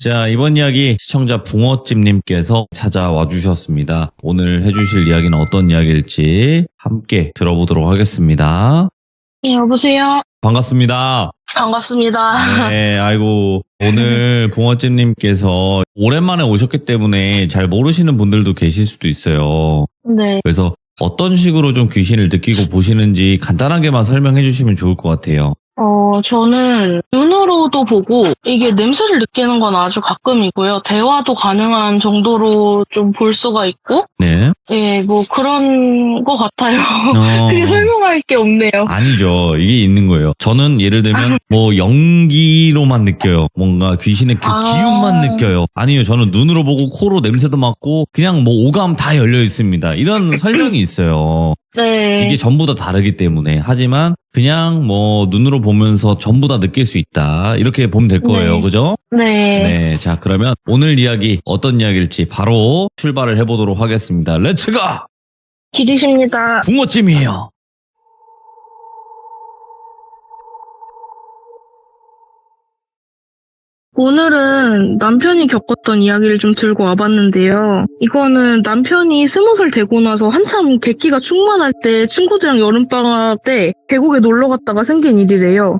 자, 이번 이야기 시청자 붕어찜님께서 찾아와 주셨습니다. 오늘 해주실 이야기는 어떤 이야기일지 함께 들어보도록 하겠습니다. 네, 여보세요? 반갑습니다. 반갑습니다. 네, 아이고, 오늘 붕어찜님께서 오랜만에 오셨기 때문에 잘 모르시는 분들도 계실 수도 있어요. 네. 그래서 어떤 식으로 좀 귀신을 느끼고 보시는지 간단하게만 설명해 주시면 좋을 것 같아요. 저는 눈으로도 보고 이게 냄새를 느끼는 건 아주 가끔이고요. 대화도 가능한 정도로 좀 볼 수가 있고, 네. 예, 뭐 그런 것 같아요. 그게 설명할 게 없네요. 아니죠. 이게 있는 거예요. 저는 예를 들면 뭐 연기로만 느껴요. 뭔가 귀신의 그 기운만 느껴요. 아니요. 저는 눈으로 보고 코로 냄새도 맡고 그냥 뭐 오감 다 열려 있습니다. 이런 설명이 있어요. 네. 이게 전부 다 다르기 때문에. 하지만 그냥 뭐 눈으로 보면서 전부 다 느낄 수 있다. 이렇게 보면 될 거예요. 네. 그죠? 네. 네. 자, 그러면 오늘 이야기 어떤 이야기일지 바로 출발을 해보도록 하겠습니다. 렛츠가! 기리십니다. 붕어찜이에요. 오늘은 남편이 겪었던 이야기를 좀 들고 와봤는데요. 이거는 남편이 20살 되고 나서 한참 객기가 충만할 때 친구들이랑 여름방학 때 계곡에 놀러 갔다가 생긴 일이래요.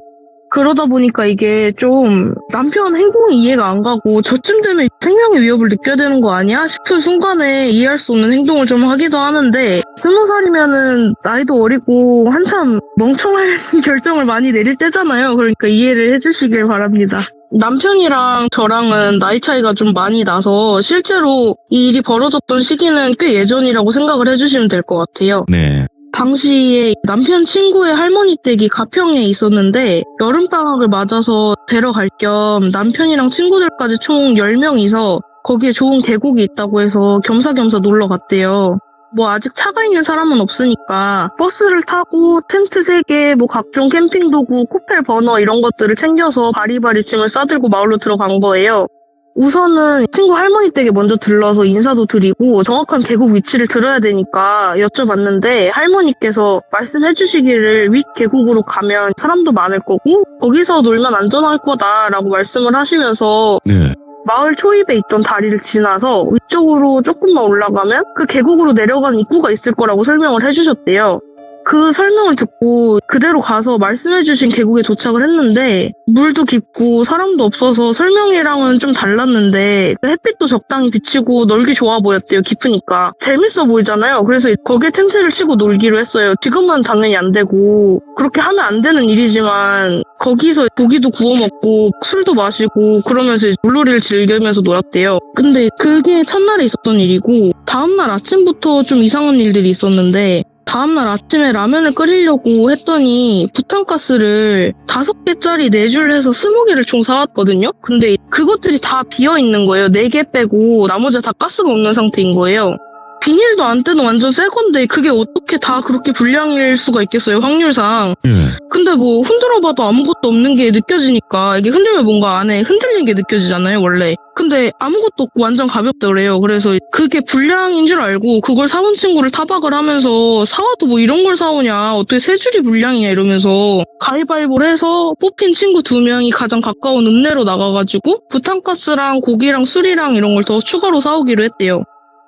그러다 보니까 이게 좀 남편 행동이 이해가 안 가고 저쯤 되면 생명의 위협을 느껴야 되는 거 아니야? 싶은 순간에 이해할 수 없는 행동을 좀 하기도 하는데 20살이면은 나이도 어리고 한참 멍청할 결정을 많이 내릴 때잖아요. 그러니까 이해를 해주시길 바랍니다. 남편이랑 저랑은 나이 차이가 좀 많이 나서 실제로 이 일이 벌어졌던 시기는 꽤 예전이라고 생각을 해주시면 될 것 같아요. 네. 당시에 남편 친구의 할머니 댁이 가평에 있었는데 여름방학을 맞아서 뵈러 갈 겸 남편이랑 친구들까지 총 10명이서 거기에 좋은 계곡이 있다고 해서 겸사겸사 놀러 갔대요. 뭐 아직 차가 있는 사람은 없으니까 버스를 타고 텐트 3개, 뭐 각종 캠핑 도구, 코펠 버너 이런 것들을 챙겨서 바리바리 짐을 싸들고 마을로 들어간 거예요. 우선은 친구 할머니 댁에 먼저 들러서 인사도 드리고 정확한 계곡 위치를 들어야 되니까 여쭤봤는데 할머니께서 말씀해 주시기를 윗 계곡으로 가면 사람도 많을 거고 거기서 놀면 안전할 거다라고 말씀을 하시면서 네. 마을 초입에 있던 다리를 지나서 위쪽으로 조금만 올라가면 그 계곡으로 내려가는 입구가 있을 거라고 설명을 해주셨대요. 그 설명을 듣고 그대로 가서 말씀해주신 계곡에 도착을 했는데 물도 깊고 사람도 없어서 설명이랑은 좀 달랐는데 햇빛도 적당히 비치고 놀기 좋아 보였대요. 깊으니까. 재밌어 보이잖아요. 그래서 거기에 텐트를 치고 놀기로 했어요. 지금은 당연히 안 되고 그렇게 하면 안 되는 일이지만 거기서 고기도 구워 먹고 술도 마시고 그러면서 물놀이를 즐기면서 놀았대요. 근데 그게 첫날에 있었던 일이고 다음날 아침부터 좀 이상한 일들이 있었는데 다음날 아침에 라면을 끓이려고 했더니 부탄가스를 5개짜리 4줄 해서 20개를 총 사왔거든요? 근데 그것들이 다 비어있는 거예요. 4개 빼고 나머지 다 가스가 없는 상태인 거예요. 비닐도 안 떼는 완전 새 건데 그게 어떻게 다 그렇게 불량일 수가 있겠어요, 확률상. 근데 뭐 흔들어봐도 아무것도 없는 게 느껴지니까 이게 흔들면 뭔가 안에 흔들리는 게 느껴지잖아요, 원래. 근데 아무것도 없고 완전 가볍더래요. 그래서 그게 불량인 줄 알고 그걸 사온 친구를 타박을 하면서 사와도 뭐 이런 걸 사오냐, 어떻게 3줄이 불량이냐 이러면서 가위바위보를 해서 뽑힌 친구 2명이 가장 가까운 읍내로 나가가지고 부탄가스랑 고기랑 술이랑 이런 걸 더 추가로 사오기로 했대요.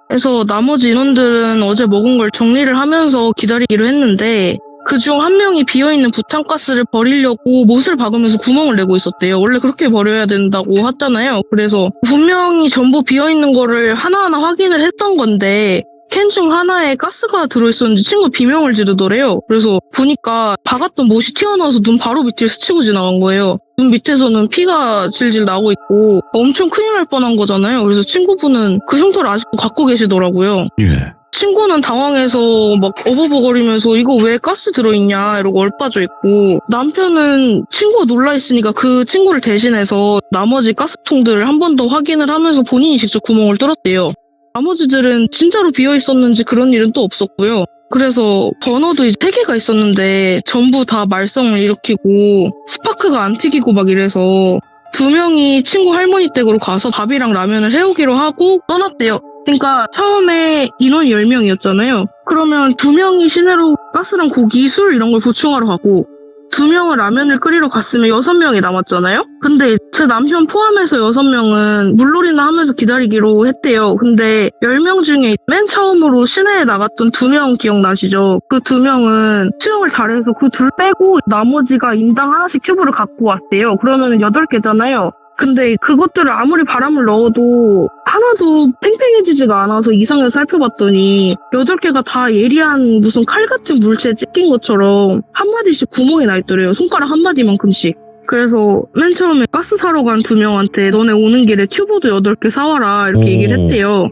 그래서 나머지 인원들은 어제 먹은 걸 정리를 하면서 기다리기로 했는데 그중 한 명이 비어있는 부탄가스를 버리려고 못을 박으면서 구멍을 내고 있었대요. 원래 그렇게 버려야 된다고 하잖아요. 그래서 분명히 전부 비어있는 거를 하나하나 확인을 했던 건데 캔 중 하나에 가스가 들어있었는지 친구 비명을 지르더래요. 그래서 보니까 박았던 못이 튀어나와서 눈 바로 밑을 스치고 지나간 거예요. 눈 밑에서는 피가 질질 나고 있고 엄청 큰일 날 뻔한 거잖아요. 그래서 친구분은 그 흉터를 아직도 갖고 계시더라고요. 예. 친구는 당황해서 막 어버버거리면서 이거 왜 가스 들어있냐 이러고 얼빠져 있고 남편은 친구가 놀라있으니까 그 친구를 대신해서 나머지 가스통들을 한 번 더 확인을 하면서 본인이 직접 구멍을 뚫었대요. 나머지들은 진짜로 비어있었는지 그런 일은 또 없었고요. 그래서 버너도 이제 3개가 있었는데 전부 다 말썽을 일으키고 스파크가 안 튀기고 막 이래서 2명이 친구 할머니 댁으로 가서 밥이랑 라면을 해오기로 하고 떠났대요. 그러니까 처음에 인원이 10명이었잖아요. 그러면 2명이 시내로 가스랑 고기, 술 이런 걸 보충하러 가고 2명은 라면을 끓이러 갔으면 6명이 남았잖아요? 근데 제 남편 포함해서 6명은 물놀이나 하면서 기다리기로 했대요. 근데 10명 중에 맨 처음으로 시내에 나갔던 2명 기억나시죠? 그 2명은 수영을 잘해서 그 둘 빼고 나머지가 인당 하나씩 튜브를 갖고 왔대요. 그러면 8개잖아요. 근데 그것들을 아무리 바람을 넣어도 하나도 팽팽해지지가 않아서 이상해서 살펴봤더니 8개가 다 예리한 무슨 칼 같은 물체에 찢긴 것처럼 한마디씩 구멍이 나 있더래요. 손가락 한마디만큼씩. 그래서 맨 처음에 가스 사러 간 2명한테 너네 오는 길에 튜브도 8개 사와라 이렇게 얘기를 했대요.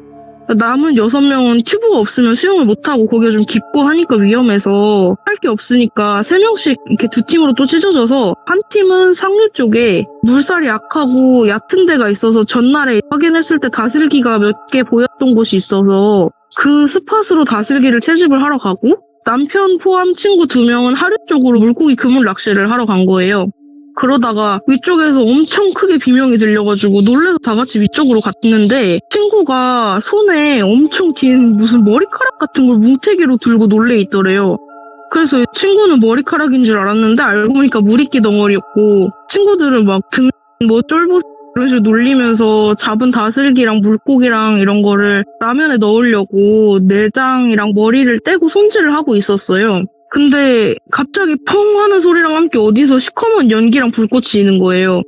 남은 6명은 튜브가 없으면 수영을 못하고 거기가 좀 깊고 하니까 위험해서 할 게 없으니까 3명씩 이렇게 2팀으로 또 찢어져서 한 팀은 상류 쪽에 물살이 약하고 얕은 데가 있어서 전날에 확인했을 때 다슬기가 몇 개 보였던 곳이 있어서 그 스팟으로 다슬기를 채집을 하러 가고 남편 포함 친구 2명은 하류 쪽으로 물고기 그물 낚시를 하러 간 거예요. 그러다가 위쪽에서 엄청 크게 비명이 들려가지고 놀래서 다 같이 위쪽으로 갔는데 친구가 손에 엄청 긴 무슨 머리카락 같은 걸 뭉태기로 들고 놀래 있더래요. 그래서 친구는 머리카락인 줄 알았는데 알고 보니까 물이끼 덩어리였고 친구들은 막 등 뭐 쫄보 이런 식으로 놀리면서 잡은 다슬기랑 물고기랑 이런 거를 라면에 넣으려고 내장이랑 머리를 떼고 손질을 하고 있었어요. 근데 갑자기 펑 하는 소리랑 함께 어디서 시커먼 연기랑 불꽃이 있는 거예요.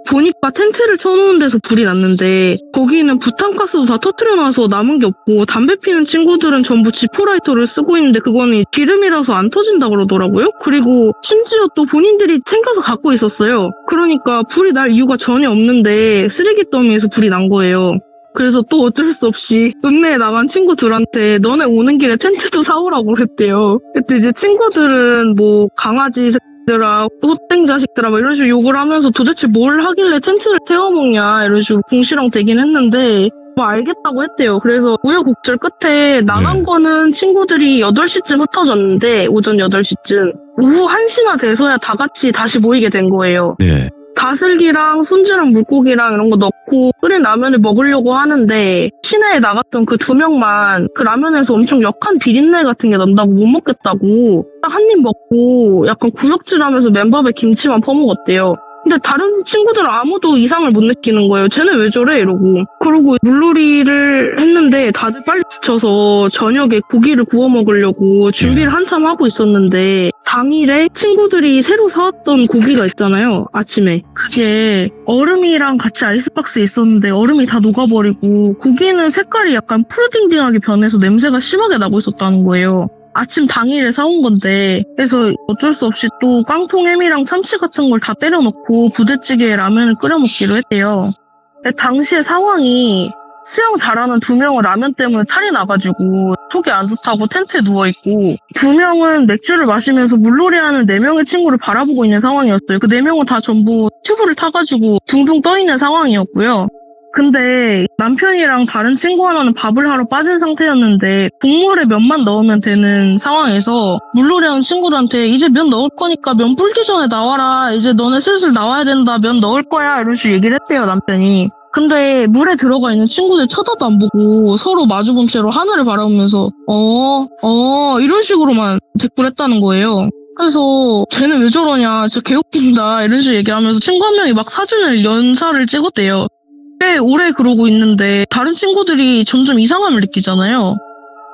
보니까 텐트를 쳐놓은 데서 불이 났는데 거기는 부탄가스도 다 터트려놔서 남은 게 없고 담배 피는 친구들은 전부 지포라이터를 쓰고 있는데 그거는 기름이라서 안 터진다 그러더라고요. 그리고 심지어 또 본인들이 챙겨서 갖고 있었어요. 그러니까 불이 날 이유가 전혀 없는데 쓰레기 더미에서 불이 난 거예요. 그래서 또 어쩔 수 없이 읍내에 나간 친구들한테 너네 오는 길에 텐트도 사오라고 했대요. 그때 이제 친구들은 뭐 강아지 새끼들아, 호땡 자식들아 막 이런 식으로 욕을 하면서 도대체 뭘 하길래 텐트를 태워먹냐 이런 식으로 궁시렁 대긴 했는데 뭐 알겠다고 했대요. 그래서 우여곡절 끝에 나간 거는 친구들이 8시쯤 흩어졌는데 오전 8시쯤 오후 1시나 돼서야 다 같이 다시 모이게 된 거예요. 네. 다슬기랑 손질한 물고기랑 이런 거 넣고 끓인 라면을 먹으려고 하는데 시내에 나갔던 그 2명만 그 라면에서 엄청 역한 비린내 같은 게 난다고 못 먹겠다고 딱 한 입 먹고 약간 구역질하면서 맨밥에 김치만 퍼먹었대요. 근데 다른 친구들은 아무도 이상을 못 느끼는 거예요. 쟤네 왜 저래? 이러고. 그러고 물놀이를 했는데 다들 빨리 지쳐서 저녁에 고기를 구워 먹으려고 준비를 한참 하고 있었는데 당일에 친구들이 새로 사왔던 고기가 있잖아요. 아침에. 그게 얼음이랑 같이 아이스박스에 있었는데 얼음이 다 녹아버리고 고기는 색깔이 약간 푸르딩딩하게 변해서 냄새가 심하게 나고 있었다는 거예요. 아침 당일에 사온 건데 그래서 어쩔 수 없이 또 깡통햄이랑 참치 같은 걸 다 때려 넣고 부대찌개에 라면을 끓여 먹기로 했대요. 당시의 상황이 수영 잘하는 2명은 라면 때문에 탈이 나가지고 속이 안 좋다고 텐트에 누워있고 2명은 맥주를 마시면서 물놀이하는 4명의 친구를 바라보고 있는 상황이었어요. 그 4명은 다 전부 튜브를 타가지고 둥둥 떠있는 상황이었고요. 근데 남편이랑 다른 친구 하나는 밥을 하러 빠진 상태였는데 국물에 면만 넣으면 되는 상황에서 물놀이하는 친구들한테 이제 면 넣을 거니까 면 불기 전에 나와라. 이제 너네 슬슬 나와야 된다. 면 넣을 거야. 이런 식으로 얘기를 했대요, 남편이. 근데 물에 들어가 있는 친구들 쳐다도 안 보고 서로 마주본 채로 하늘을 바라보면서 이런 식으로만 대꾸했다는 거예요. 그래서 쟤는 왜 저러냐, 진짜 개웃긴다 이런 식으로 얘기하면서 친구 한 명이 막 사진을 연사를 찍었대요. 꽤 오래 그러고 있는데 다른 친구들이 점점 이상함을 느끼잖아요.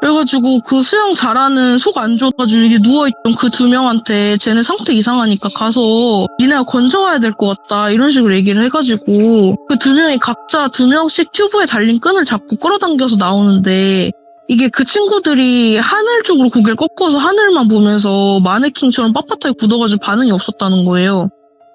그래가지고 그 수영 잘하는 속 안 좋아가지고 이게 누워있던 그 2명한테 쟤네 상태 이상하니까 가서 니네가 건져와야 될 것 같다 이런 식으로 얘기를 해가지고 그 2명이 각자 2명씩 튜브에 달린 끈을 잡고 끌어당겨서 나오는데 이게 그 친구들이 하늘 쪽으로 고개를 꺾어서 하늘만 보면서 마네킹처럼 빳빳하게 굳어가지고 반응이 없었다는 거예요.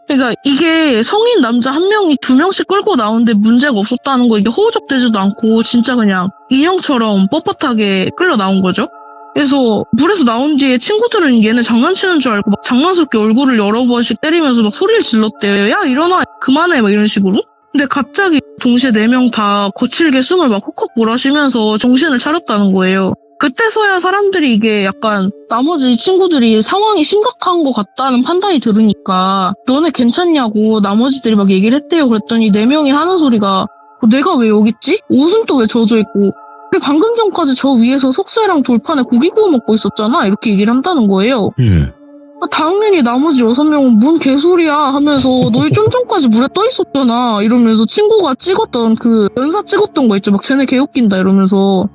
그러니까 이게 성인 남자 1명이 2명씩 끌고 나오는데 문제가 없었다는 거 이게 허우적대지도 않고 진짜 그냥 인형처럼 뻣뻣하게 끌려 나온 거죠. 그래서 물에서 나온 뒤에 친구들은 얘네 장난치는 줄 알고 막 장난스럽게 얼굴을 여러 번씩 때리면서 막 소리를 질렀대요. 야 일어나 그만해 막 이런 식으로. 근데 갑자기 동시에 4명 다 거칠게 숨을 막 헉헉 몰아쉬면서 정신을 차렸다는 거예요. 그때서야 사람들이 이게 약간 나머지 친구들이 상황이 심각한 것 같다는 판단이 들으니까 너네 괜찮냐고 나머지들이 막 얘기를 했대요. 그랬더니 4명이 하는 소리가 내가 왜 여기 있지? 옷은 또 왜 젖어 있고 근데 방금 전까지 저 위에서 속쇠랑 돌판에 고기 구워 먹고 있었잖아 이렇게 얘기를 한다는 거예요. 당연히 나머지 6명은 뭔 개소리야 하면서 너희 좀 전까지 물에 떠 있었잖아 이러면서 친구가 찍었던 그 연사 찍었던 거 있죠. 막 쟤네 개 웃긴다 이러면서.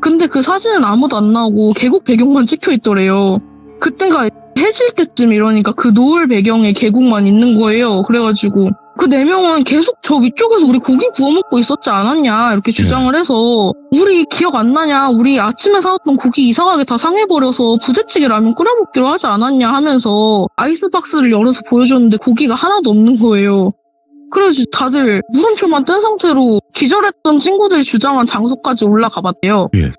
근데 그 사진은 아무도 안 나오고 계곡 배경만 찍혀 있더래요. 그때가 해질 때쯤 이러니까 그 노을 배경에 계곡만 있는 거예요. 그래가지고 그 4명은 계속 저 위쪽에서 우리 고기 구워 먹고 있었지 않았냐 이렇게 주장을 해서 우리 기억 안 나냐 우리 아침에 사왔던 고기 이상하게 다 상해버려서 부대찌개 라면 끓여 먹기로 하지 않았냐 하면서 아이스박스를 열어서 보여줬는데 고기가 하나도 없는 거예요. 그래서 다들 물음표만 뜬 상태로 기절했던 친구들이 주장한 장소까지 올라가 봤대요. 예.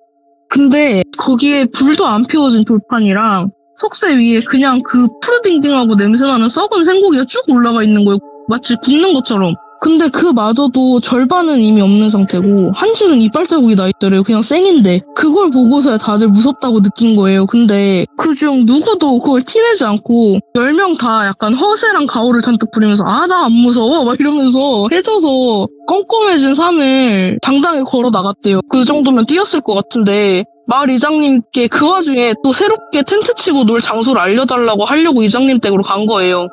근데 거기에 불도 안 피워진 돌판이랑 석쇠 위에 그냥 그 푸르딩딩하고 냄새나는 썩은 생고기가 쭉 올라가 있는 거예요. 마치 굽는 것처럼. 근데 그마저도 절반은 이미 없는 상태고 한 줄은 이빨 자국이 나 있더래요. 그냥 생인데. 그걸 보고서야 다들 무섭다고 느낀 거예요. 근데 그중 누구도 그걸 티내지 않고 10명 다 약간 허세랑 가오를 잔뜩 부리면서 아 나 안 무서워 막 이러면서 해져서 껌껌해진 산을 당당히 걸어 나갔대요. 그 정도면 뛰었을 것 같은데 마을 이장님께 그 와중에 또 새롭게 텐트 치고 놀 장소를 알려달라고 하려고 이장님 댁으로 간 거예요.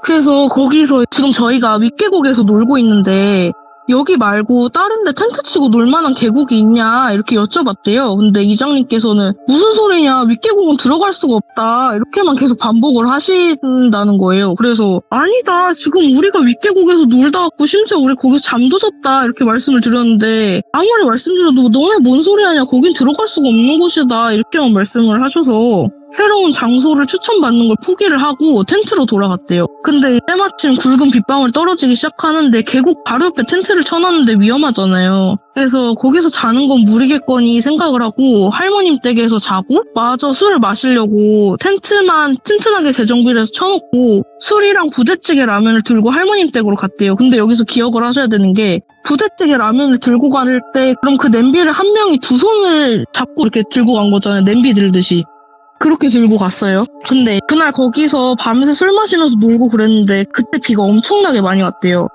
그래서 거기서 지금 저희가 윗계곡에서 놀고 있는데 여기 말고 다른 데 텐트 치고 놀만한 계곡이 있냐 이렇게 여쭤봤대요. 근데 이장님께서는 무슨 소리냐 윗계곡은 들어갈 수가 없다 이렇게만 계속 반복을 하신다는 거예요. 그래서 아니다 지금 우리가 윗계곡에서 놀다 왔고 심지어 우리 거기서 잠도 잤다 이렇게 말씀을 드렸는데 아무리 말씀드려도 너네 뭔 소리 하냐 거긴 들어갈 수가 없는 곳이다 이렇게만 말씀을 하셔서 새로운 장소를 추천받는 걸 포기를 하고 텐트로 돌아갔대요. 근데 때마침 굵은 빗방울이 떨어지기 시작하는데 계곡 바로 옆에 텐트를 쳐놨는데 위험하잖아요. 그래서 거기서 자는 건 무리겠거니 생각을 하고 할머님 댁에서 자고 마저 술을 마시려고 텐트만 튼튼하게 재정비를 해서 쳐놓고 술이랑 부대찌개 라면을 들고 할머님 댁으로 갔대요. 근데 여기서 기억을 하셔야 되는 게 부대찌개 라면을 들고 갈 때 그럼 그 냄비를 한 명이 2손을 잡고 이렇게 들고 간 거잖아요. 냄비 들듯이. 그렇게 들고 갔어요. 근데 그날 거기서 밤새 술 마시면서 놀고 그랬는데 그때 비가 엄청나게 많이 왔대요.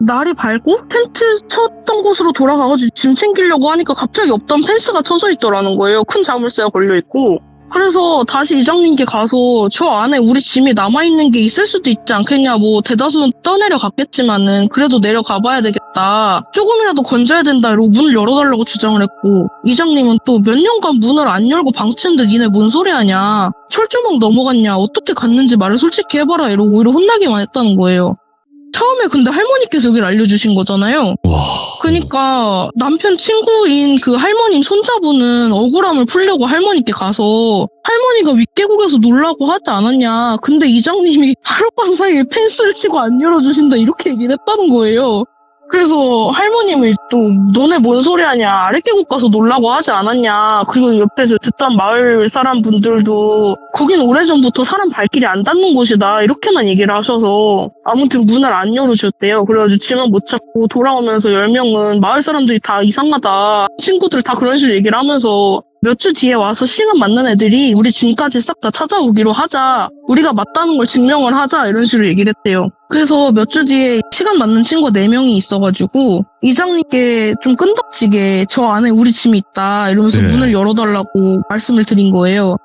날이 밝고 텐트 쳤던 곳으로 돌아가가지고 짐 챙기려고 하니까 갑자기 없던 펜스가 쳐져 있더라는 거예요. 큰 자물쇠가 걸려있고. 그래서 다시 이장님께 가서 저 안에 우리 짐이 남아있는 게 있을 수도 있지 않겠냐 뭐 대다수는 떠내려갔겠지만은 그래도 내려가 봐야 되겠다. 조금이라도 건져야 된다 이러고 문을 열어달라고 주장을 했고 이장님은 또 몇 년간 문을 안 열고 방치는데 니네 뭔 소리 하냐. 철조망 넘어갔냐 어떻게 갔는지 말을 솔직히 해봐라 이러고 오히려 혼나기만 했다는 거예요. 처음에 근데 할머니께서 여기를 알려주신 거잖아요. 와. 그러니까 남편 친구인 그 할머님 손자분은 억울함을 풀려고 할머니께 가서 할머니가 윗계곡에서 놀라고 하지 않았냐. 근데 이장님이 하룻밤 사이에 펜스를 치고 안 열어주신다 이렇게 얘기를 했다는 거예요. 그래서 할머님이 또 너네 뭔 소리 하냐 아랫계곡 가서 놀라고 하지 않았냐. 그리고 옆에서 듣던 마을 사람분들도 거긴 오래전부터 사람 발길이 안 닿는 곳이다 이렇게만 얘기를 하셔서 아무튼 문을 안 열어주셨대요. 그래가지고 짐은 못 찾고 돌아오면서 10명은 마을 사람들이 다 이상하다 친구들 다 그런 식으로 얘기를 하면서 몇 주 뒤에 와서 시간 맞는 애들이 우리 짐까지 싹 다 찾아오기로 하자. 우리가 맞다는 걸 증명을 하자. 이런 식으로 얘기를 했대요. 그래서 몇 주 뒤에 시간 맞는 친구가 4명이 있어가지고 이장님께 좀 끈덕지게 저 안에 우리 짐이 있다. 이러면서 문을 열어달라고 말씀을 드린 거예요.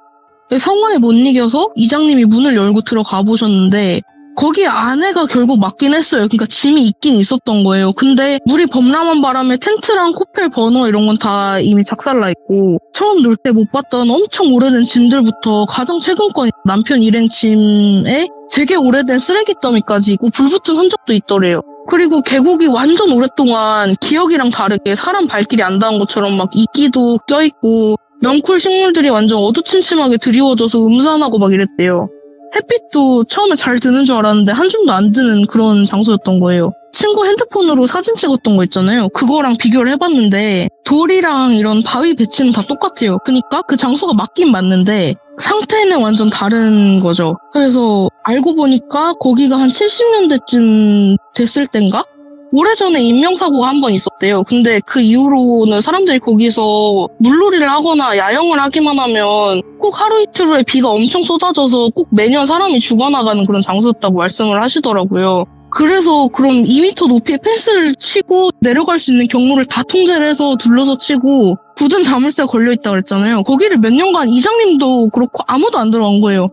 성화에 못 이겨서 이장님이 문을 열고 들어가 보셨는데 거기 안에가 결국 맞긴 했어요. 그러니까 짐이 있긴 있었던 거예요. 근데 물이 범람한 바람에 텐트랑 코펠 버너 이런 건 다 이미 작살나 있고 처음 놀 때 못 봤던 엄청 오래된 짐들부터 가장 최근 건 남편 일행 짐에 되게 오래된 쓰레기 더미까지 있고 불 붙은 흔적도 있더래요. 그리고 계곡이 완전 오랫동안 기억이랑 다르게 사람 발길이 안 닿은 것처럼 막 이끼도 껴있고 넝쿨 식물들이 완전 어두침침하게 드리워져서 음산하고 막 이랬대요. 햇빛도 처음에 잘 드는 줄 알았는데 한 줌도 안 드는 그런 장소였던 거예요. 친구 핸드폰으로 사진 찍었던 거 있잖아요. 그거랑 비교를 해봤는데 돌이랑 이런 바위 배치는 다 똑같아요. 그러니까 그 장소가 맞긴 맞는데 상태는 완전 다른 거죠. 그래서 알고 보니까 거기가 한 70년대쯤 됐을 땐가? 오래전에 인명사고가 한 번 있었대요. 근데 그 이후로는 사람들이 거기서 물놀이를 하거나 야영을 하기만 하면 꼭 하루 이틀 후에 비가 엄청 쏟아져서 꼭 매년 사람이 죽어나가는 그런 장소였다고 말씀을 하시더라고요. 그래서 그럼 2m 높이의 펜스를 치고 내려갈 수 있는 경로를 다 통제를 해서 둘러서 치고 굳은 자물쇠가 걸려있다고 그랬잖아요. 거기를 몇 년간 이장님도 그렇고 아무도 안 들어간 거예요.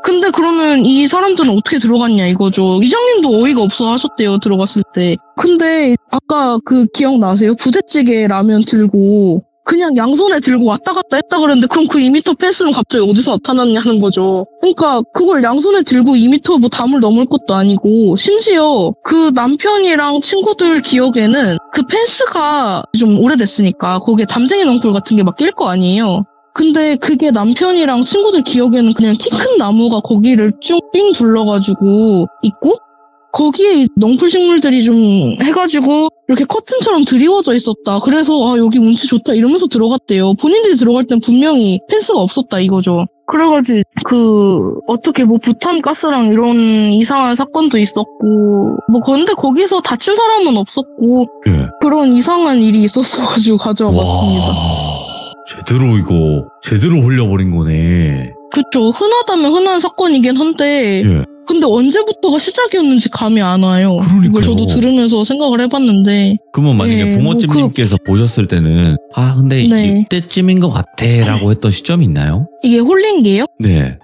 근데 그러면 이 사람들은 어떻게 들어갔냐 이거죠. 이장님도 어이가 없어 하셨대요, 들어갔을 때. 근데 아까 그 기억나세요? 부대찌개 라면 들고 그냥 양손에 들고 왔다 갔다 했다 그랬는데 그럼 그 2m 펜스는 갑자기 어디서 나타났냐는 거죠. 그러니까 그걸 양손에 들고 2m 뭐 담을 넘을 것도 아니고 심지어 그 남편이랑 친구들 기억에는 그 펜스가 좀 오래됐으니까 거기에 담쟁이 넝쿨 같은 게 막 낄 거 아니에요. 근데 그게 남편이랑 친구들 기억에는 그냥 키 큰 나무가 거기를 쭉 삥 둘러가지고 있고 거기에 넝쿨 식물들이 좀 해가지고 이렇게 커튼처럼 드리워져 있었다. 그래서 아 여기 운치 좋다 이러면서 들어갔대요. 본인들이 들어갈 땐 분명히 펜스가 없었다 이거죠. 그래가지고 어떻게 뭐 부탄 가스랑 이런 이상한 사건도 있었고 뭐 근데 거기서 다친 사람은 없었고 예. 그런 이상한 일이 있었어가지고 가져와 봤습니다. 제대로 홀려버린 거네. 그쵸. 흔하다면 흔한 사건이긴 한데 예. 근데 언제부터가 시작이었는지 감이 안 와요. 그러니까요. 이걸 저도 들으면서 생각을 해봤는데 그러면 만약에 네, 부모님께서 보셨을 때는 근데 네. 이때쯤인 것 같아 라고 했던 시점이 있나요? 이게 홀린 게요? 네.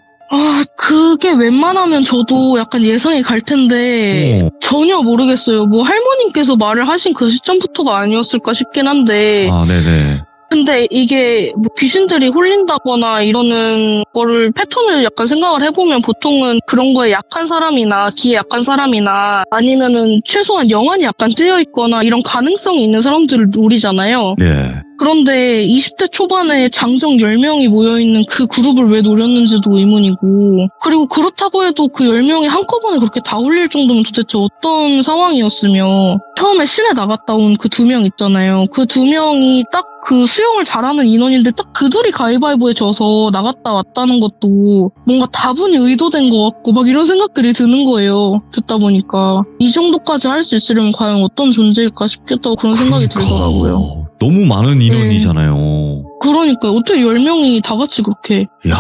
그게 웬만하면 저도 약간 예상이 갈 텐데 전혀 모르겠어요. 뭐 할머님께서 말을 하신 그 시점부터가 아니었을까 싶긴 한데 네네. 근데 이게 뭐 귀신들이 홀린다거나 이러는 거를 패턴을 약간 생각을 해보면 보통은 그런 거에 약한 사람이나 기에 약한 사람이나 아니면은 최소한 영안이 약간 뜨여있거나 이런 가능성이 있는 사람들을 노리잖아요. 네. 그런데 20대 초반에 장정 10명이 모여있는 그 그룹을 왜 노렸는지도 의문이고 그리고 그렇다고 해도 그 10명이 한꺼번에 그렇게 다 홀릴 정도면 도대체 어떤 상황이었으며 처음에 시내 나갔다 온 그 2명 있잖아요. 그 2명이 딱 그 수영을 잘하는 인원인데 딱 그 둘이 가위바위보에 져서 나갔다 왔다는 것도 뭔가 다분히 의도된 것 같고 막 이런 생각들이 드는 거예요. 듣다 보니까 이 정도까지 할 수 있으려면 과연 어떤 존재일까 싶겠다고 그런 생각이 들더라고요. 너무 많은 인원이잖아요. 그러니까 어떻게 10명이 다 같이 그렇게. 이야,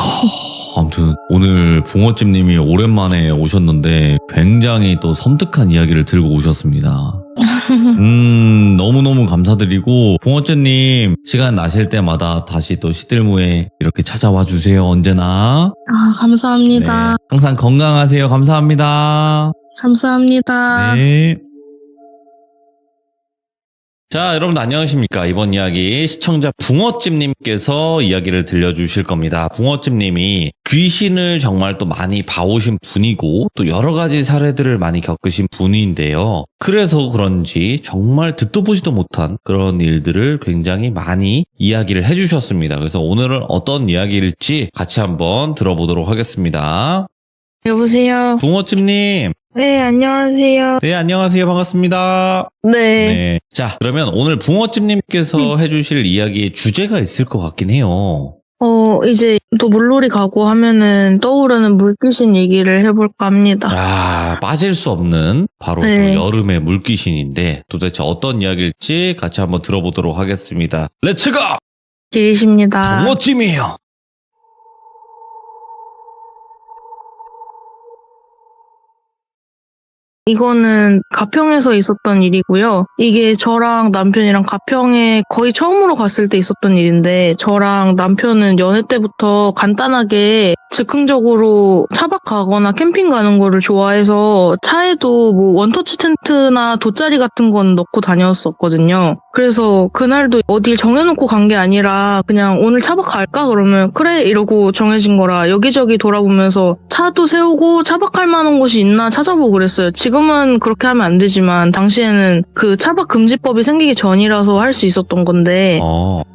아무튼 오늘 붕어집님이 오랜만에 오셨는데 굉장히 또 섬뜩한 이야기를 들고 오셨습니다. 너무너무 감사드리고 붕어집님 시간 나실 때마다 다시 또 시들무에 이렇게 찾아와 주세요. 언제나. 감사합니다. 네, 항상 건강하세요. 감사합니다. 감사합니다. 네. 자, 여러분 안녕하십니까. 이번 이야기 시청자 붕어찜님께서 이야기를 들려주실 겁니다. 붕어찜님이 귀신을 정말 또 많이 봐오신 분이고 또 여러 가지 사례들을 많이 겪으신 분인데요. 그래서 그런지 정말 듣도 보지도 못한 그런 일들을 굉장히 많이 이야기를 해주셨습니다. 그래서 오늘은 어떤 이야기일지 같이 한번 들어보도록 하겠습니다. 여보세요? 붕어찜님. 네, 안녕하세요. 네, 안녕하세요. 반갑습니다. 네. 자, 그러면 오늘 붕어찜님께서 해주실 이야기의 주제가 있을 것 같긴 해요. 이제 또 물놀이 가고 하면은 떠오르는 물귀신 얘기를 해볼까 합니다. 빠질 수 없는 바로 네. 또 여름의 물귀신인데 도대체 어떤 이야기일지 같이 한번 들어보도록 하겠습니다. 렛츠고! 길이십니다. 붕어찜이에요. 이거는 가평에서 있었던 일이고요. 이게 저랑 남편이랑 가평에 거의 처음으로 갔을 때 있었던 일인데 저랑 남편은 연애 때부터 간단하게 즉흥적으로 차박 가거나 캠핑 가는 거를 좋아해서 차에도 뭐 원터치 텐트나 돗자리 같은 건 넣고 다녔었거든요. 그래서 그날도 어딜 정해놓고 간 게 아니라 그냥 오늘 차박 갈까? 그러면 그래 이러고 정해진 거라 여기저기 돌아보면서 차도 세우고 차박할 만한 곳이 있나 찾아보고 그랬어요. 지금은 그렇게 하면 안 되지만 당시에는 그 차박 금지법이 생기기 전이라서 할 수 있었던 건데